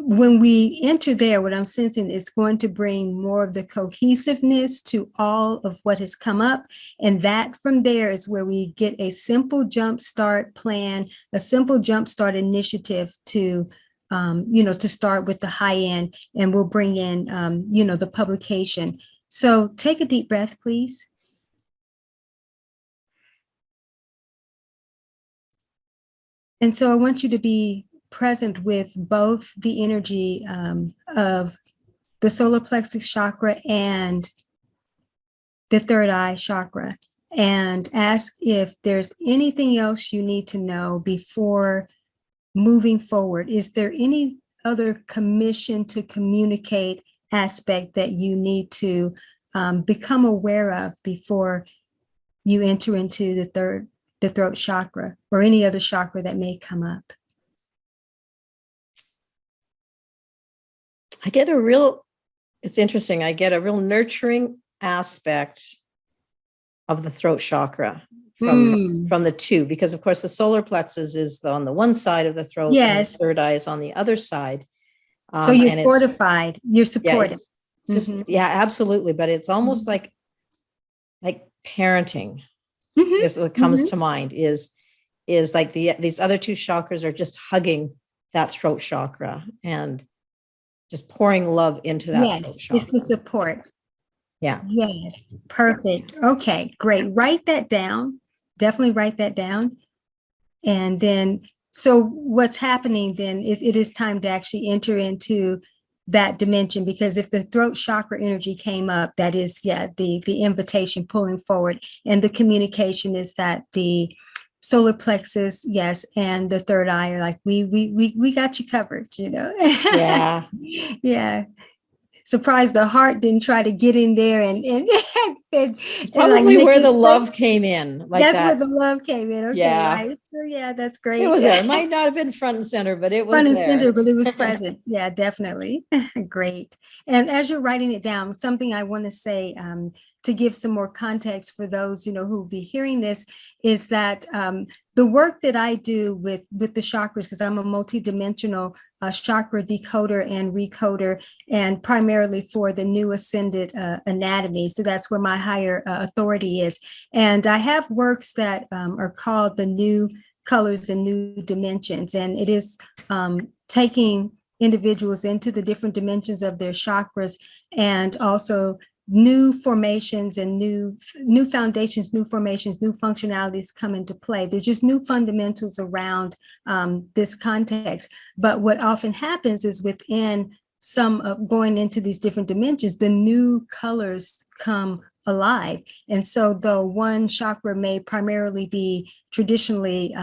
when we enter there, what I'm sensing is going to bring more of the cohesiveness to all of what has come up. And that from there is where we get a simple jumpstart plan, a simple jumpstart initiative to start with the high end, and we'll bring in, the publication. So take a deep breath, please. And so I want you to be present with both the energy of the solar plexus chakra and the third eye chakra, and ask if there's anything else you need to know before moving forward. Is there any other commission to communicate aspect that you need to become aware of before you enter into the throat chakra, or any other chakra that may come up? It's interesting. I get a real nurturing aspect of the throat chakra from the two, because of course the solar plexus is on the one side of the throat, and the third eye is on the other side. So you're fortified, you're supported. Absolutely. But it's almost like like parenting Mhm, is what comes mhm. to mind, is like these other two chakras are just hugging that throat chakra and just pouring love into that Yes, throat it's the chakra. support. Yeah. Yes, Yeah. perfect. Okay, great. Write that down. Definitely write that down. And then, so what's happening then is it is time to actually enter into that dimension, because if the throat chakra energy came up, that is, yeah, the invitation pulling forward, and the communication is that the solar plexus, yes, and the third eye are like, we got you covered, you know. Yeah. Yeah. Surprised the heart didn't try to get in there and, It's and like probably make where it the space. love came in, like That's where that. the love came in. Okay, Yeah. right. So yeah, that's It great. was there. It might not have been front and center, but it was Front and center, there. but it was present. Yeah, definitely. Great. And as you're writing it down, something I want to say, to give some more context for those, who will be hearing this, is that the work that I do with the chakras, because I'm a multidimensional chakra decoder and recoder, and primarily for the new ascended anatomy. So that's where my higher authority is. And I have works that are called the New Colors and New Dimensions, and it is taking individuals into the different dimensions of their chakras, and also new formations and new foundations, new formations, new functionalities come into play. There's just new fundamentals around this context. But what often happens is within some of going into these different dimensions, the new colors come alive. And so though one chakra may primarily be traditionally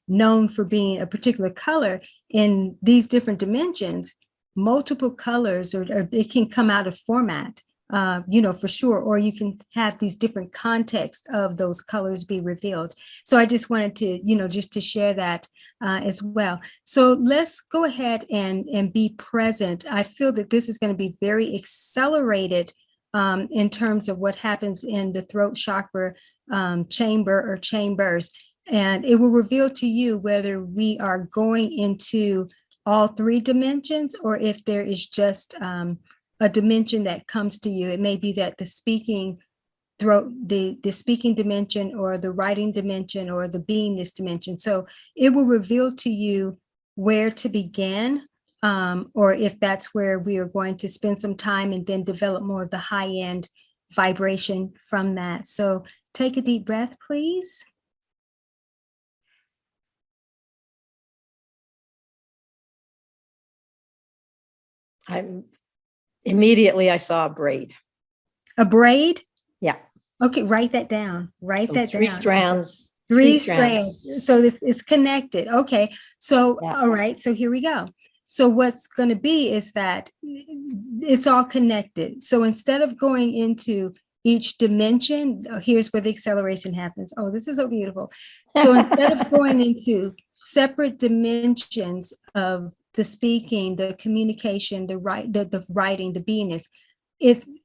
known for being a particular color, in these different dimensions, multiple colors, or it can come out of format, for sure, or you can have these different contexts of those colors be revealed. So I just wanted to, just to share that as well. So let's go ahead and be present. I feel that this is going to be very accelerated in terms of what happens in the throat chakra chamber or chambers. And it will reveal to you whether we are going into all three dimensions, or if there is just a dimension that comes to you. It may be that the speaking throat, the speaking dimension, or the writing dimension, or the beingness dimension. So it will reveal to you where to begin, or if that's where we are going to spend some time and then develop more of the high-end vibration from that. So take a deep breath, please. Immediately I saw a braid. A braid? Yeah. Okay, write that down. Write So that three down. strands. Three strands. So it's connected. Okay. So, Yeah. all right. So here we go. So what's going to be is that it's all connected. So instead of going into each dimension, here's where the acceleration happens. Oh, this is so beautiful. So instead of going into separate dimensions of the speaking, the communication, the writing, the beingness,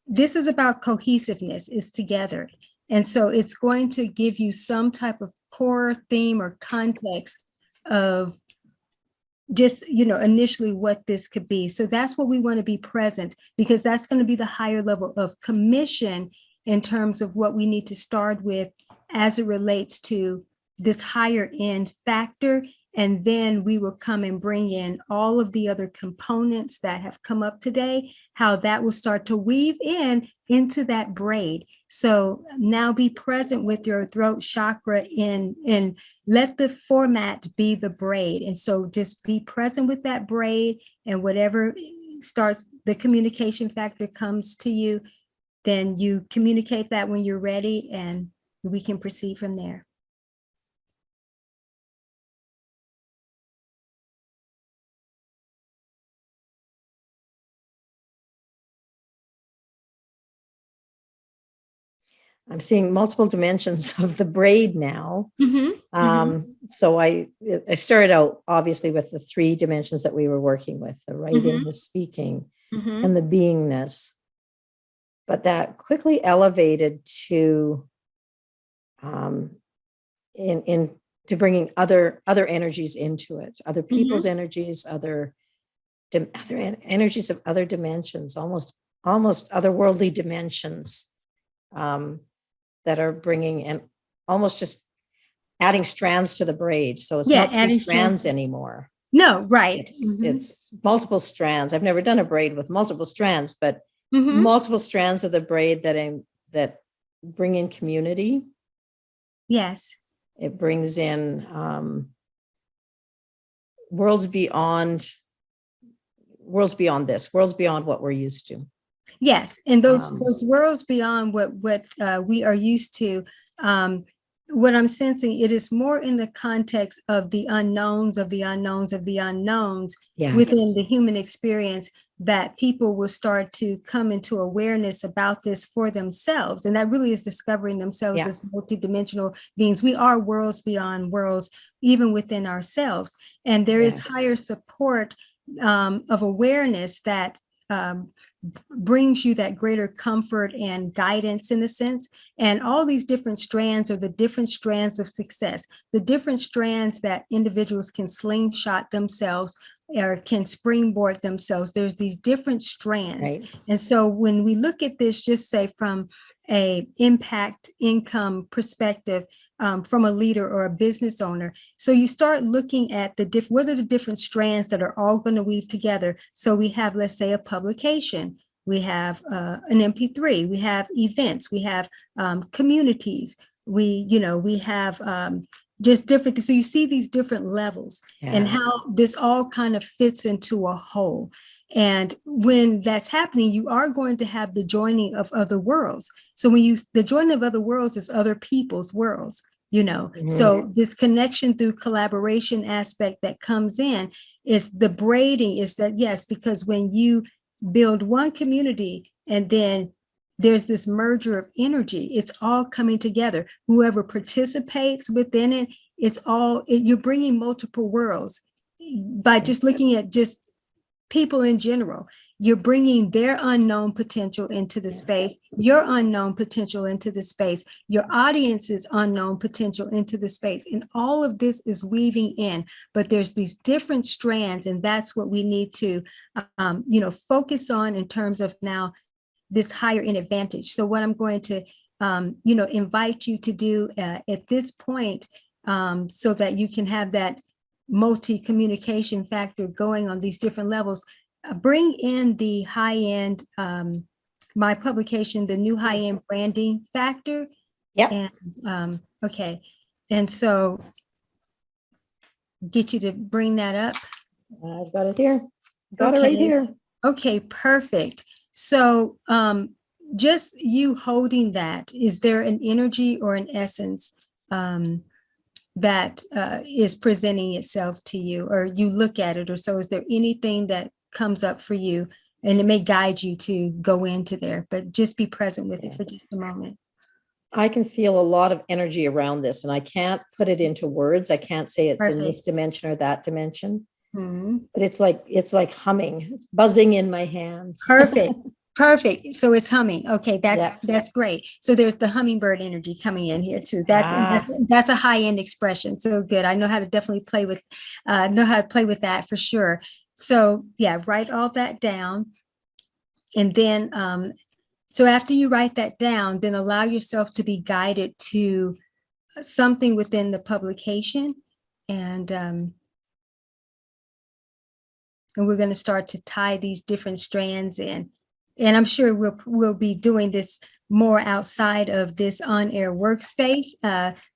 this is about cohesiveness, it's together. And so it's going to give you some type of core theme or context of just, initially what this could be. So that's what we want to be present, because that's going to be the higher level of commission in terms of what we need to start with as it relates to this higher end factor. And then we will come and bring in all of the other components that have come up today, how that will start to weave into that braid. So now be present with your throat chakra and let the format be the braid. And so just be present with that braid, and whatever starts, the communication factor comes to you, then you communicate that when you're ready, and we can proceed from there. I'm seeing multiple dimensions of the braid now. So I started out obviously with the three dimensions that we were working with: the writing, the speaking, and the beingness. But that quickly elevated to into bringing other energies into it, other people's energies, other energies of other dimensions, almost otherworldly dimensions. that are bringing and almost just adding strands to the braid. So it's Yeah, not three adding strands strands. anymore. No, right. It's multiple strands. I've never done a braid with multiple strands, but Mhm. multiple strands of the braid that bring in community. Yes. It brings in worlds beyond this, worlds beyond what we're used to. Yes, and those worlds beyond what we are used to. What I'm sensing, it is more in the context of the unknowns of the unknowns of the unknowns within the human experience, that people will start to come into awareness about this for themselves. And that really is discovering themselves as multidimensional beings. We are worlds beyond worlds, even within ourselves. And there is higher support of awareness that brings you that greater comfort and guidance, in a sense. And all these different strands are the different strands of success, the different strands that individuals can slingshot themselves or can springboard themselves. There's these different strands. Right. And so when we look at this, just say from a impact income perspective, from a leader or a business owner. So you start looking at what are the different strands that are all going to weave together. So we have, let's say, a publication, we have an MP3, we have events, we have communities, we have just different. So you see these different levels and how this all kind of fits into a whole. And when that's happening, you are going to have the joining of other worlds. So the joining of other worlds is other people's worlds, So this connection through collaboration aspect that comes in is the braiding, is that, yes, because when you build one community and then there's this merger of energy, it's all coming together. Whoever participates within it, you're bringing multiple worlds by just looking at just people in general. You're bringing their unknown potential into the space, your unknown potential into the space, your audience's unknown potential into the space. And all of this is weaving in, but there's these different strands, and that's what we need to, focus on in terms of now this higher in advantage. So what I'm going to, invite you to do at this point, so that you can have that multi-communication factor going on these different levels, bring in the high-end, my publication, the new high-end branding factor. Yeah. And okay. And so get you to bring that up. I've got it here. Got it right here. Okay, perfect. So just you holding that, is there an energy or an essence that is presenting itself to you, or you look at it, or so? Is there anything that comes up for you? And it may guide you to go into there, but just be present with it for just a moment. I can feel a lot of energy around this, and I can't put it into words. I can't say it's in this dimension or that dimension, but it's like humming. It's buzzing in my hands. Perfect. So it's humming. Okay, that's great. So there's the hummingbird energy coming in here too. That's a high-end expression. So good. I know how to definitely play with that for sure. So yeah, write all that down. And then so after you write that down, then allow yourself to be guided to something within the publication. And we're going to start to tie these different strands in. And I'm sure we'll be doing this more outside of this on-air workspace,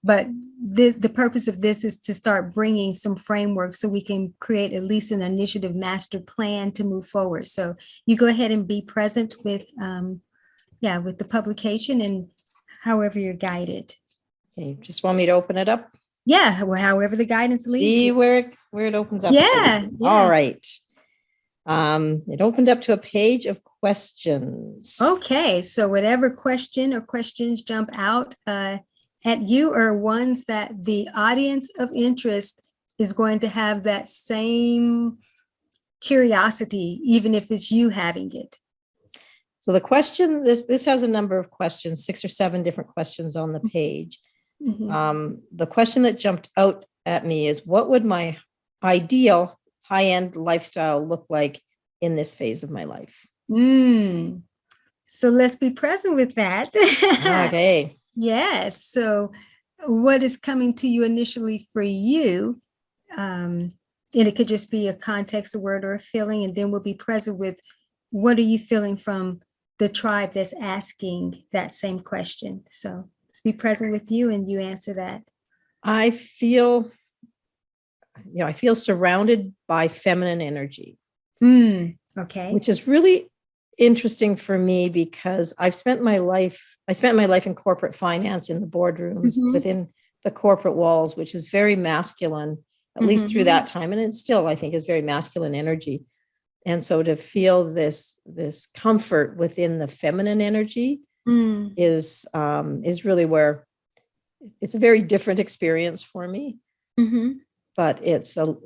but the purpose of this is to start bringing some framework so we can create at least an initiative master plan to move forward. So you go ahead and be present with the publication and however you're guided. Okay, just want me to open it up? Yeah, well, however the guidance leads. See where it opens up. Yeah. All right. It opened up to a page of questions. Okay, so whatever question or questions jump out at you are ones that the audience of interest is going to have that same curiosity, even if it's you having it. So the question, this has a number of questions, 6 or 7 different questions on the page. The question that jumped out at me is, what would my ideal high-end lifestyle look like in this phase of my life? So let's be present with that. Okay. Yes. So what is coming to you initially for you? And it could just be a context, a word, or a feeling, and then we'll be present with what are you feeling from the tribe that's asking that same question. So let's be present with you and you answer that. I feel, I feel surrounded by feminine energy. Okay. Which is really interesting for me because I spent my life in corporate finance in the boardrooms within the corporate walls, which is very masculine, at least through that time. And it still, I think, is very masculine energy. And so to feel this comfort within the feminine energy is really where it's a very different experience for me. But it's a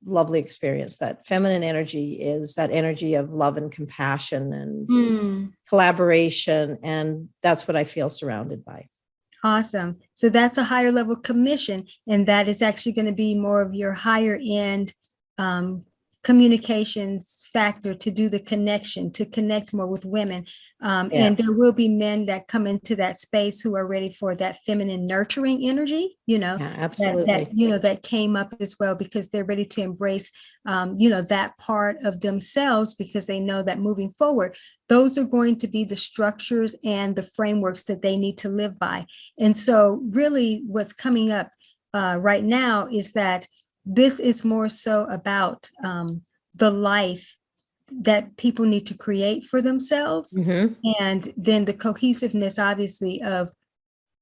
lovely experience. That feminine energy is that energy of love and compassion and collaboration. And that's what I feel surrounded by. Awesome. So that's a higher level commission. And that is actually going to be more of your higher end communications factor to do the connection, to connect more with women. And there will be men that come into that space who are ready for that feminine nurturing energy, absolutely. that came up as well, because they're ready to embrace, that part of themselves, because they know that moving forward, those are going to be the structures and the frameworks that they need to live by. And so really what's coming up right now is that this is more so about the life that people need to create for themselves. And then the cohesiveness, obviously, of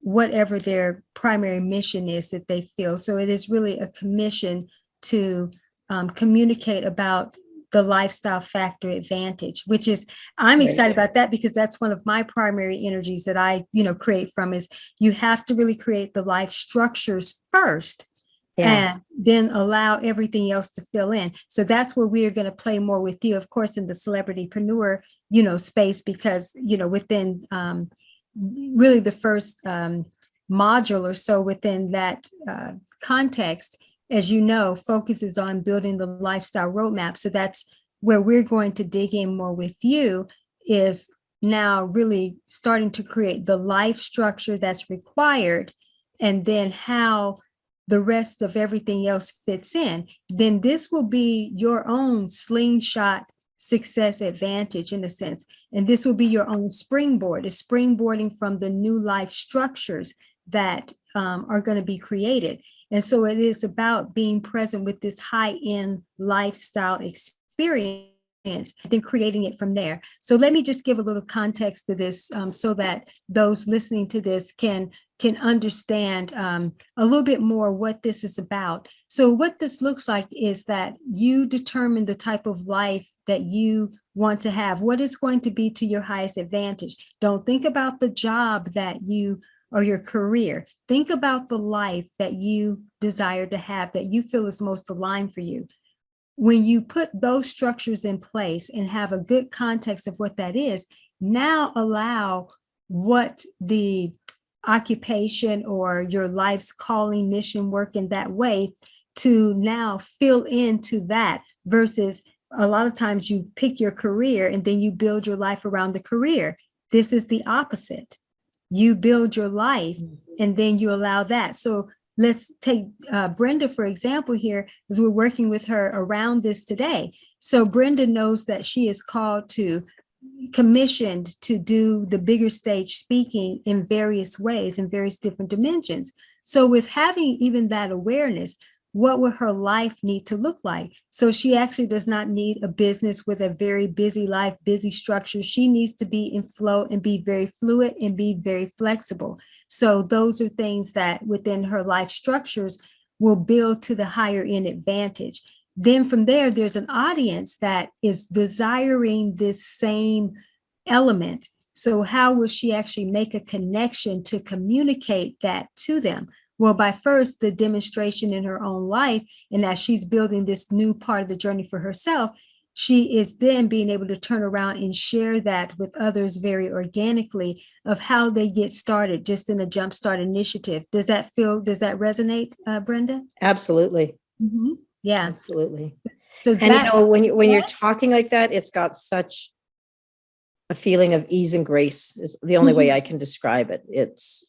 whatever their primary mission is that they feel. So it is really a commission to communicate about the lifestyle factor advantage, which is, I'm excited about that, because that's one of my primary energies that I, create from, is you have to really create the life structures first. And then allow everything else to fill in. So that's where we are going to play more with you, of course, in the celebritypreneur, space, because, within really the first module or so within that context, as you know, focuses on building the lifestyle roadmap. So that's where we're going to dig in more with you, is now really starting to create the life structure that's required, and then how the rest of everything else fits in. Then this will be your own slingshot success advantage, in a sense. And this will be your own springboard. It's springboarding from the new life structures that are going to be created. And so it is about being present with this high-end lifestyle experience, and then creating it from there. So let me just give a little context to this, so that those listening to this can understand a little bit more what this is about. So what this looks like is that you determine the type of life that you want to have, what is going to be to your highest advantage. Don't think about the job that you, or your career. Think about the life that you desire to have, that you feel is most aligned for you. When you put those structures in place and have a good context of what that is, now allow what the occupation or your life's calling, mission, work in that way to now fill into that, versus a lot of times you pick your career and then you build your life around the career. This is the opposite. You build your life and then you allow that. So let's take Brenda, for example, here, as we're working with her around this today. So Brenda knows that she is called to, commissioned to do the bigger stage speaking in various ways, in various different dimensions. So with having even that awareness, what would her life need to look like? So she actually does not need a business with a very busy life, busy structure. She needs to be in flow and be very fluid and be very flexible. So those are things that within her life structures will build to the higher end advantage. Then from there, there's an audience that is desiring this same element. So how will she actually make a connection to communicate that to them? Well, by first the demonstration in her own life, and as she's building this new part of the journey for herself, she is then being able to turn around and share that with others very organically, of how they get started just in a Jumpstart initiative. Does that resonate, Brenda? Absolutely. Yeah, absolutely. So and when you're talking like that, it's got such a feeling of ease and grace, is the only way I can describe it. It's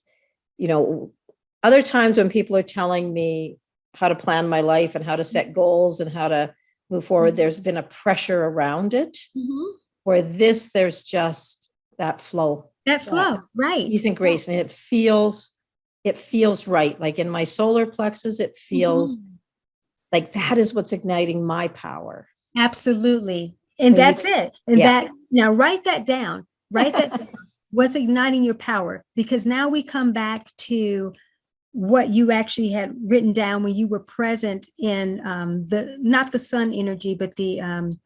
other times when people are telling me how to plan my life and how to set goals and how to move forward, there's been a pressure around it. Where there's just that flow. That flow, right. Ease and grace. And it feels right. Like in my solar plexus, it feels like that is what's igniting my power. Absolutely. And that's it. And now write that down. Write that down. What's igniting your power? Because now we come back to what you actually had written down when you were present in not the sun energy, but I'm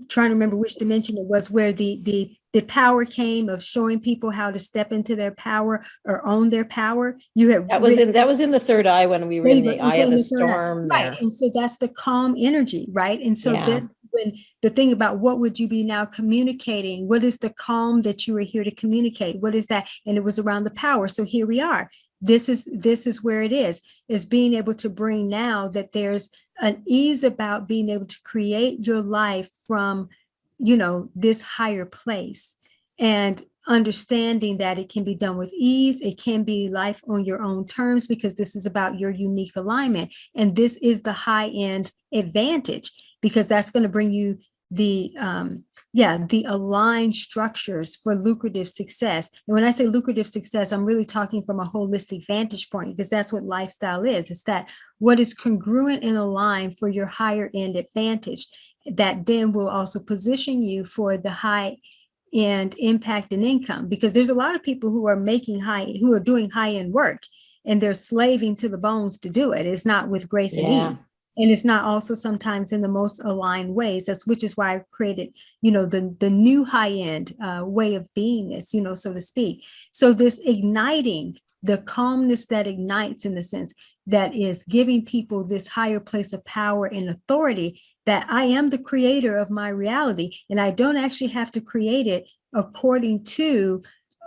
trying to remember which dimension it was, where the power came of showing people how to step into their power or own their power. That was in the third eye when we were in the eye of the storm. Right. And so that's the calm energy, right? And so then when the thing about what would you be now communicating? What is the calm that you are here to communicate? What is that? And it was around the power. So here we are. This is where it is being able to bring now that there's an ease about being able to create your life from, this higher place, and understanding that it can be done with ease. It can be life on your own terms, because this is about your unique alignment. And this is the high end advantage, because that's going to bring you the aligned structures for lucrative success. And when I say lucrative success, I'm really talking from a holistic vantage point, because that's what lifestyle is. It's that what is congruent and aligned for your higher end advantage, that then will also position you for the high end impact and income. Because there's a lot of people who are doing high end work, and they're slaving to the bones to do it. It's not with grace and ease. And it's not also sometimes in the most aligned ways. Which is why I created, the new high-end way of beingness, so to speak. So this igniting, the calmness that ignites, in the sense that is giving people this higher place of power and authority, that I am the creator of my reality. And I don't actually have to create it according to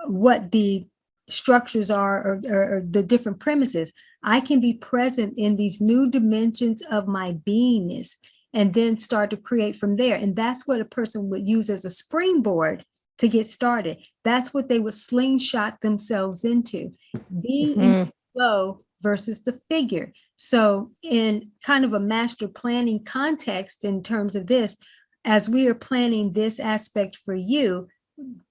what the structures are or the different premises. I can be present in these new dimensions of my beingness, and then start to create from there. And that's what a person would use as a springboard to get started. That's what they would slingshot themselves into, being in the flow versus the figure. So in kind of a master planning context, in terms of this, as we are planning this aspect for you,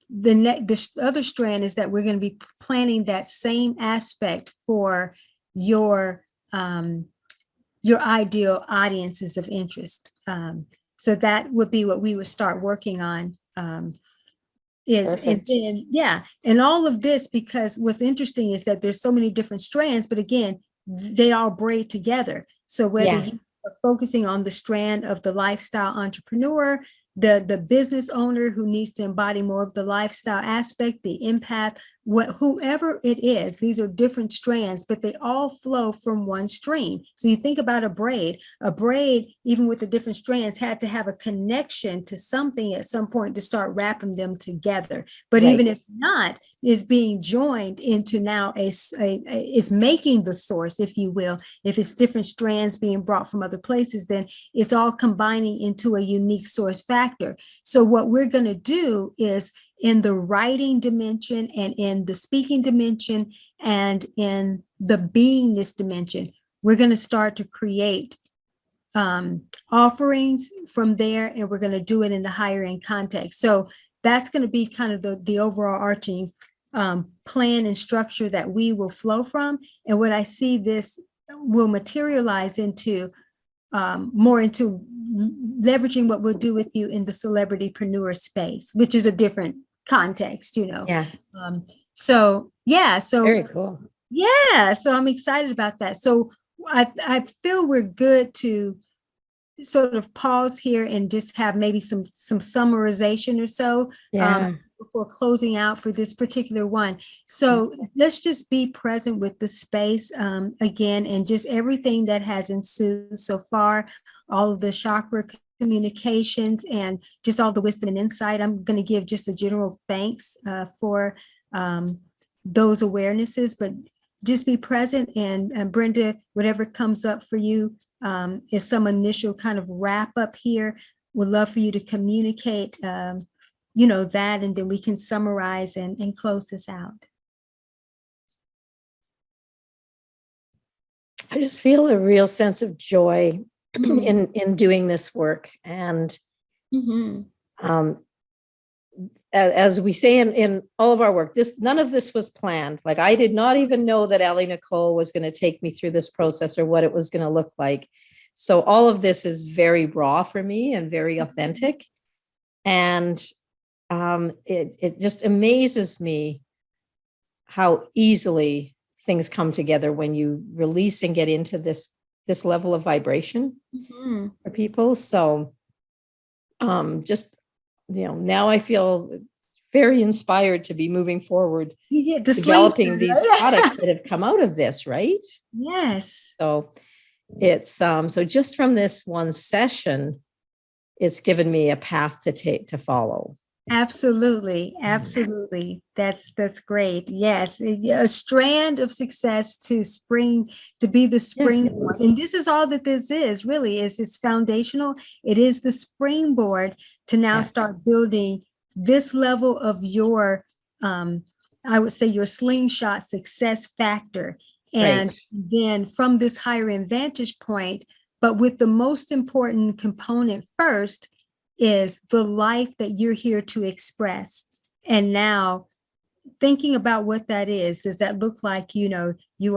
the other strand is that we're going to be planning that same aspect for your ideal audiences of interest. So that would be what we would start working on. And all of this, because what's interesting is that there's so many different strands, but again, they all braid together. So whether you are focusing on the strand of the lifestyle entrepreneur, the business owner who needs to embody more of the lifestyle aspect, the empath, whoever it is, these are different strands, but they all flow from one stream. So you think about a braid, even with the different strands, had to have a connection to something at some point to start wrapping them together. But even if not, is being joined into now is making the source, if you will. If it's different strands being brought from other places, then it's all combining into a unique source factor. So what we're going to do is, in the writing dimension and in the speaking dimension and in the beingness dimension, we're going to start to create offerings from there, and we're going to do it in the higher end context. So that's going to be kind of the overall arching plan and structure that we will flow from. And what I see this will materialize into more into leveraging what we'll do with you in the celebritypreneur space, which is a different context, So very cool. So I'm excited about that. So I feel we're good to sort of pause here and just have maybe some summarization or so before closing out for this particular one. So let's just be present with the space again, and just everything that has ensued so far, all of the chakra communications and just all the wisdom and insight. I'm going to give just a general thanks for those awarenesses, but just be present. And Brenda, whatever comes up for you is some initial kind of wrap up here. Would love for you to communicate, that, and then we can summarize and close this out. just feel a real sense of joy Mm. in doing this work. And Mhm. As we say in all of our work, none of this was planned. Like, I did not even know that AliNICOLE was going to take me through this process or what it was going to look like. So all of this is very raw for me and very authentic. And it just amazes me how easily things come together when you release and get into this level of vibration Mhm. for people. So just, now I feel very inspired to be moving forward, You get the developing slingshot, these right? products that have come out of this, right? Yes. So it's so just from this one session, it's given me a path to follow. Absolutely. Absolutely. That's great. Yes. A strand of success to be the springboard. And this is all that this is really is. It's foundational. It is the springboard to now start building this level of your, I would say your slingshot success factor. And then from this higher vantage point, but with the most important component first, is the life that you're here to express. And now thinking about what that is, does that look like, you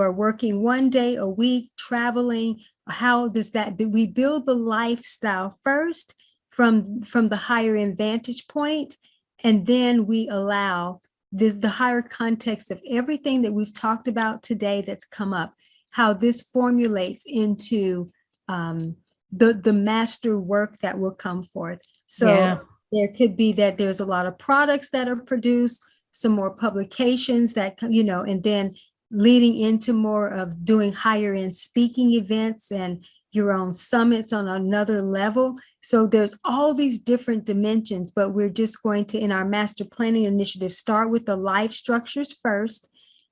are working one day a week, traveling? How do we build the lifestyle first from the higher vantage point? And then we allow the higher context of everything that we've talked about today that's come up, how this formulates into the master work that will come forth. So there could be that there's a lot of products that are produced, some more publications that, and then leading into more of doing higher end speaking events and your own summits on another level. So there's all these different dimensions, but we're just going to, in our master planning initiative, start with the life structures first,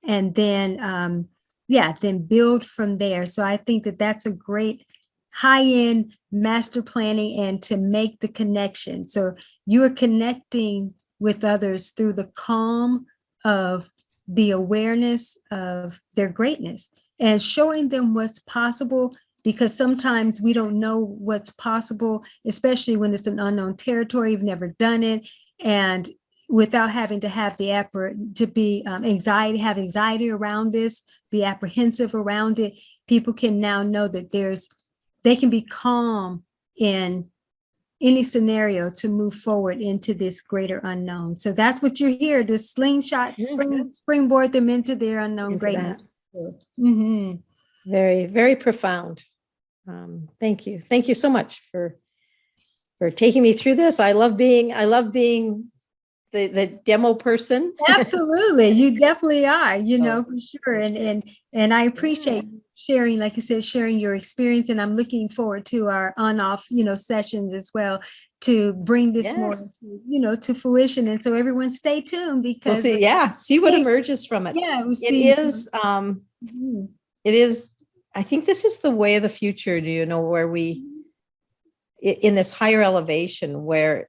and then, then build from there. So I think that that's a great high-end master planning, and to make the connection. So you are connecting with others through the calm of the awareness of their greatness and showing them what's possible, because sometimes we don't know what's possible, especially when it's an unknown territory, you've never done it. And without having to have anxiety around this, be apprehensive around it, people can now know that they can be calm in any scenario to move forward into this greater unknown. So that's what you're here, this slingshot springboard them into their unknown greatness. Very, very profound. Thank you. Thank you so much for taking me through this. I love being the demo person. Absolutely. You definitely are, for sure. And I appreciate sharing, like you said, sharing your experience. And I'm looking forward to our on-off, sessions as well, to bring this more, to fruition. And so everyone stay tuned, because we'll see what emerges from it. Yeah, it is, I think this is the way of the future, where we, in this higher elevation, where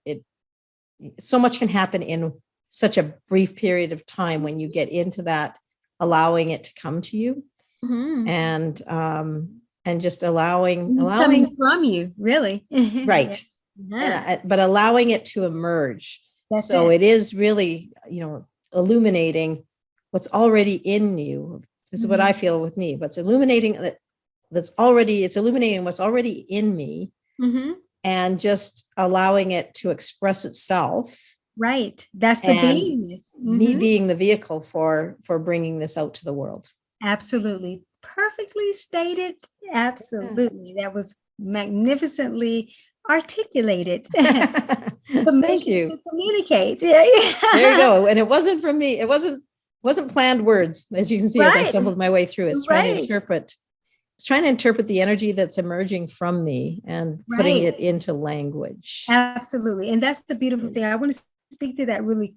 so much can happen in such a brief period of time when you get into that, allowing it to come to you, and just allowing coming from you, really. Right. But allowing it to emerge. It is really, illuminating what's already in you. This is what I feel with me, but it's illuminating what's already in me, and just allowing it to express itself. Right. That's the beingness. Me being the vehicle for bringing this out to the world. Absolutely. Perfectly stated. Absolutely. That was magnificently articulated. Thank you. To communicate. There you go. And it wasn't from me. It wasn't planned words, as you can see, as I stumbled my way through. It's trying to interpret the energy that's emerging from me and putting it into language. Absolutely. And that's the beautiful thing. I want to speak to that really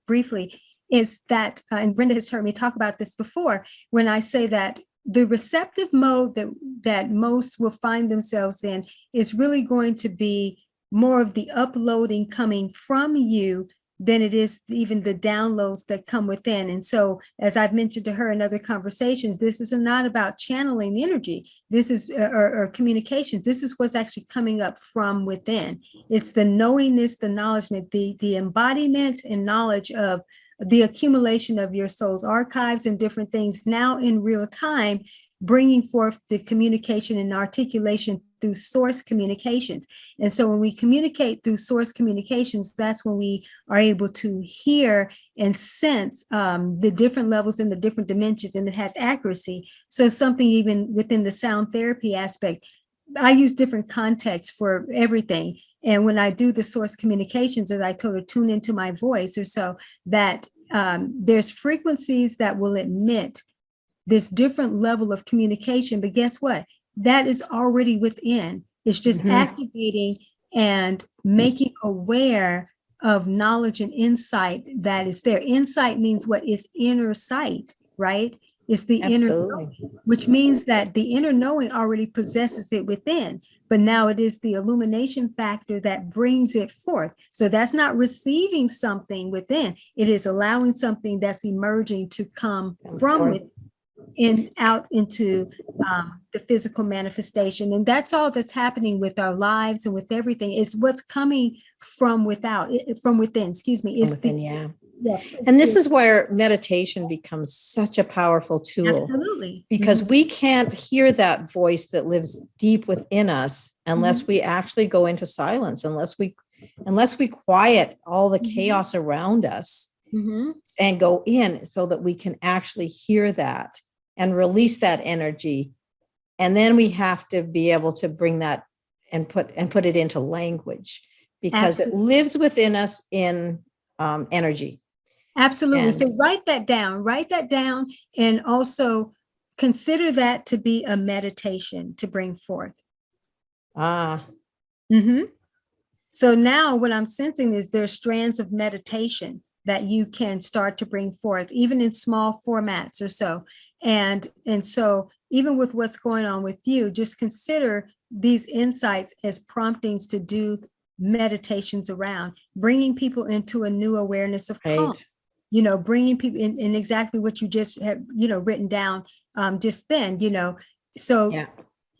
briefly, is that, and Brenda has heard me talk about this before, when I say that the receptive mode that most will find themselves in is really going to be more of the uploading coming from you than it is even the downloads that come within. And so, as I've mentioned to her in other conversations, this is not about channeling energy. This is, or communications. This is what's actually coming up from within. It's the knowingness, the acknowledgement, the embodiment and knowledge of the accumulation of your soul's archives and different things now in real time, bringing forth the communication and articulation through source communications. And so when we communicate through source communications, that's when we are able to hear and sense the different levels and the different dimensions, and it has accuracy. So something even within the sound therapy aspect, I use different contexts for everything. And when I do the source communications, as I told her, tune into my voice, or so that there's frequencies that will emit this different level of communication. But guess what? That is already within. It's just activating and making aware of knowledge and insight that is there. Insight means what is inner sight, right? It's the inner knowing, which means that the inner knowing already possesses it within, but now it is the illumination factor that brings it forth. So that's not receiving something within, it is allowing something that's emerging to come from within and out into the physical manifestation. And that's all that's happening with our lives and with everything. It's what's coming from from within, excuse me. It's yeah. And this is where meditation becomes such a powerful tool. Absolutely. Because we can't hear that voice that lives deep within us unless we actually go into silence, unless we quiet all the chaos around us and go in, so that we can actually hear that and release that energy. And then we have to be able to bring that and put it into language, because it lives within us in energy. Absolutely. So write that down, and also consider that to be a meditation to bring forth. So now what I'm sensing is there's strands of meditation that you can start to bring forth, even in small formats or so. And so even with what's going on with you, just consider these insights as promptings to do meditations around, bringing people into a new awareness of calm. You know, bringing people in exactly what you just have, written down just then, so,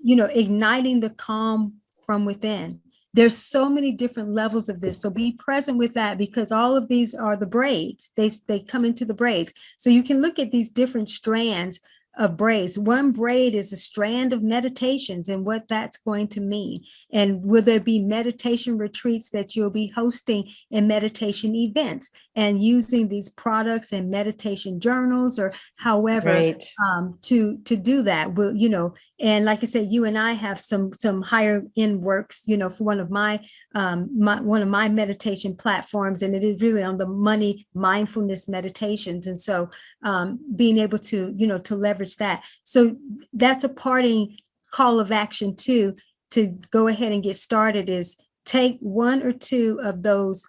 igniting the calm from within. There's so many different levels of this. So be present with that, because all of these are the braids. They come into the braids. So you can look at these different strands of braids. One braid is a strand of meditations and what that's going to mean. And will there be meditation retreats that you'll be hosting and meditation events and using these products and meditation journals or however to do that? Will, and like I said, you and I have some higher end works, for one of my meditation platforms, and it is really on the money mindfulness meditations. And so being able to, to leverage that. So that's a parting call of action too, to go ahead and get started, is take one or two of those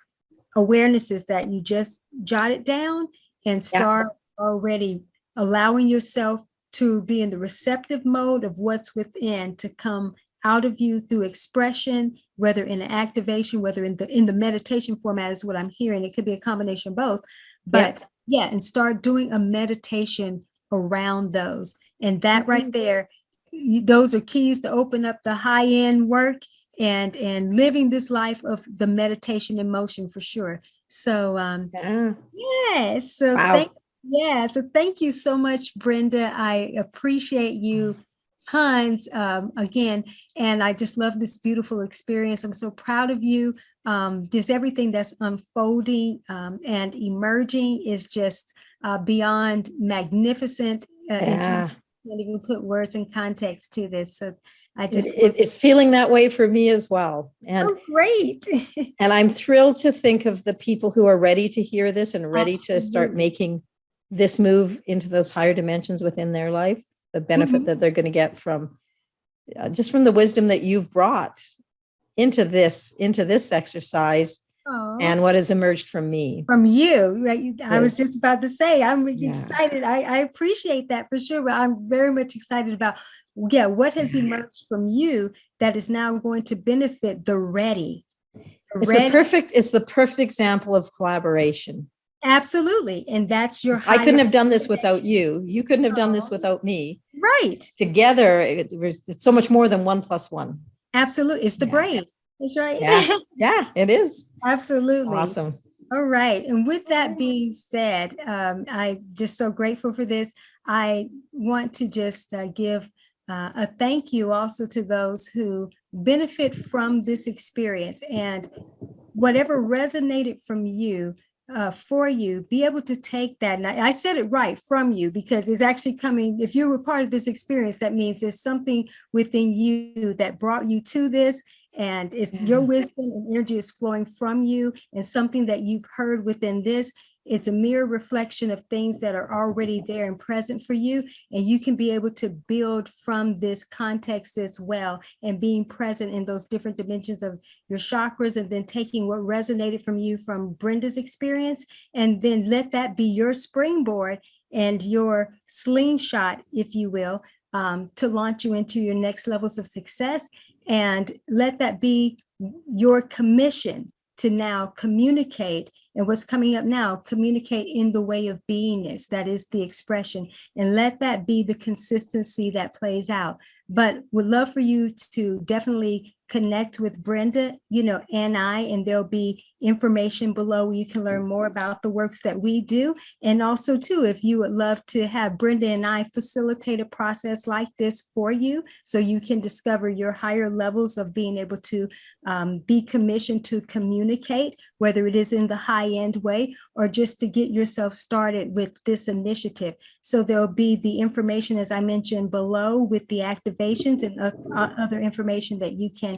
awarenesses that you just jotted down and start already allowing yourself to be in the receptive mode of what's within to come out of you through expression, whether in an activation, whether in the meditation format is what I'm hearing. It could be a combination of both, but and start doing a meditation around those. And that right there, those are keys to open up the high-end work and living this life of the meditation in motion for sure. So yes. So thank you so much, Brenda. I appreciate you tons again, and I just love this beautiful experience. I'm so proud of you. Just everything that's unfolding and emerging is just beyond magnificent. In terms of, I can't even put words in context to this. So I just it's feeling that way for me as well. And great. And I'm thrilled to think of the people who are ready to hear this and ready to start making this move into those higher dimensions within their life. The benefit that they're going to get from just from the wisdom that you've brought into this exercise and what has emerged from me. From you, right? I was just about to say, I'm excited. I appreciate that for sure, but I'm very much excited about, what has emerged from you that is now going to benefit the ready. It's the perfect example of collaboration. Absolutely. And that's your I couldn't have done this connection. without you. You couldn't have done this without me. Right. Together, it's so much more than 1 + 1. Absolutely. It's the brain. That's right. Yeah, it is. Absolutely. Awesome. All right. And with that being said, I'm just so grateful for this. I want to just give a thank you also to those who benefit from this experience, and whatever resonated from you, for you, be able to take that. And I said it right, from you, because it's actually coming. If you were part of this experience, that means there's something within you that brought you to this. And it's your wisdom and energy is flowing from you, and something that you've heard within this. It's a mirror reflection of things that are already there and present for you. And you can be able to build from this context as well, and being present in those different dimensions of your chakras, and then taking what resonated from you from Brenda's experience, and then let that be your springboard and your slingshot, if you will, to launch you into your next levels of success. And let that be your commission to now communicate. And what's coming up now, communicate in the way of beingness. That is the expression. And let that be the consistency that plays out. But would love for you to definitely connect with Brenda, and there'll be information below where you can learn more about the works that we do. And also too, if you would love to have Brenda and I facilitate a process like this for you, so you can discover your higher levels of being able to be commissioned to communicate, whether it is in the high-end way or just to get yourself started with this initiative. So there'll be the information, as I mentioned below, with the activations and other information that you can,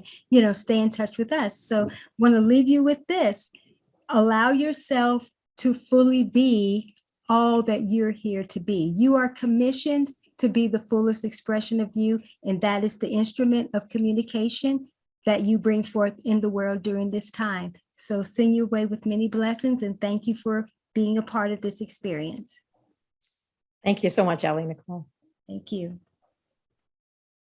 stay in touch with us. So want to leave you with this. Allow yourself to fully be all that you're here to be. You are commissioned to be the fullest expression of you, and that is the instrument of communication that you bring forth in the world during this time. So send you away with many blessings, and thank you for being a part of this experience. Thank you so much, AliNICOLE. Thank you.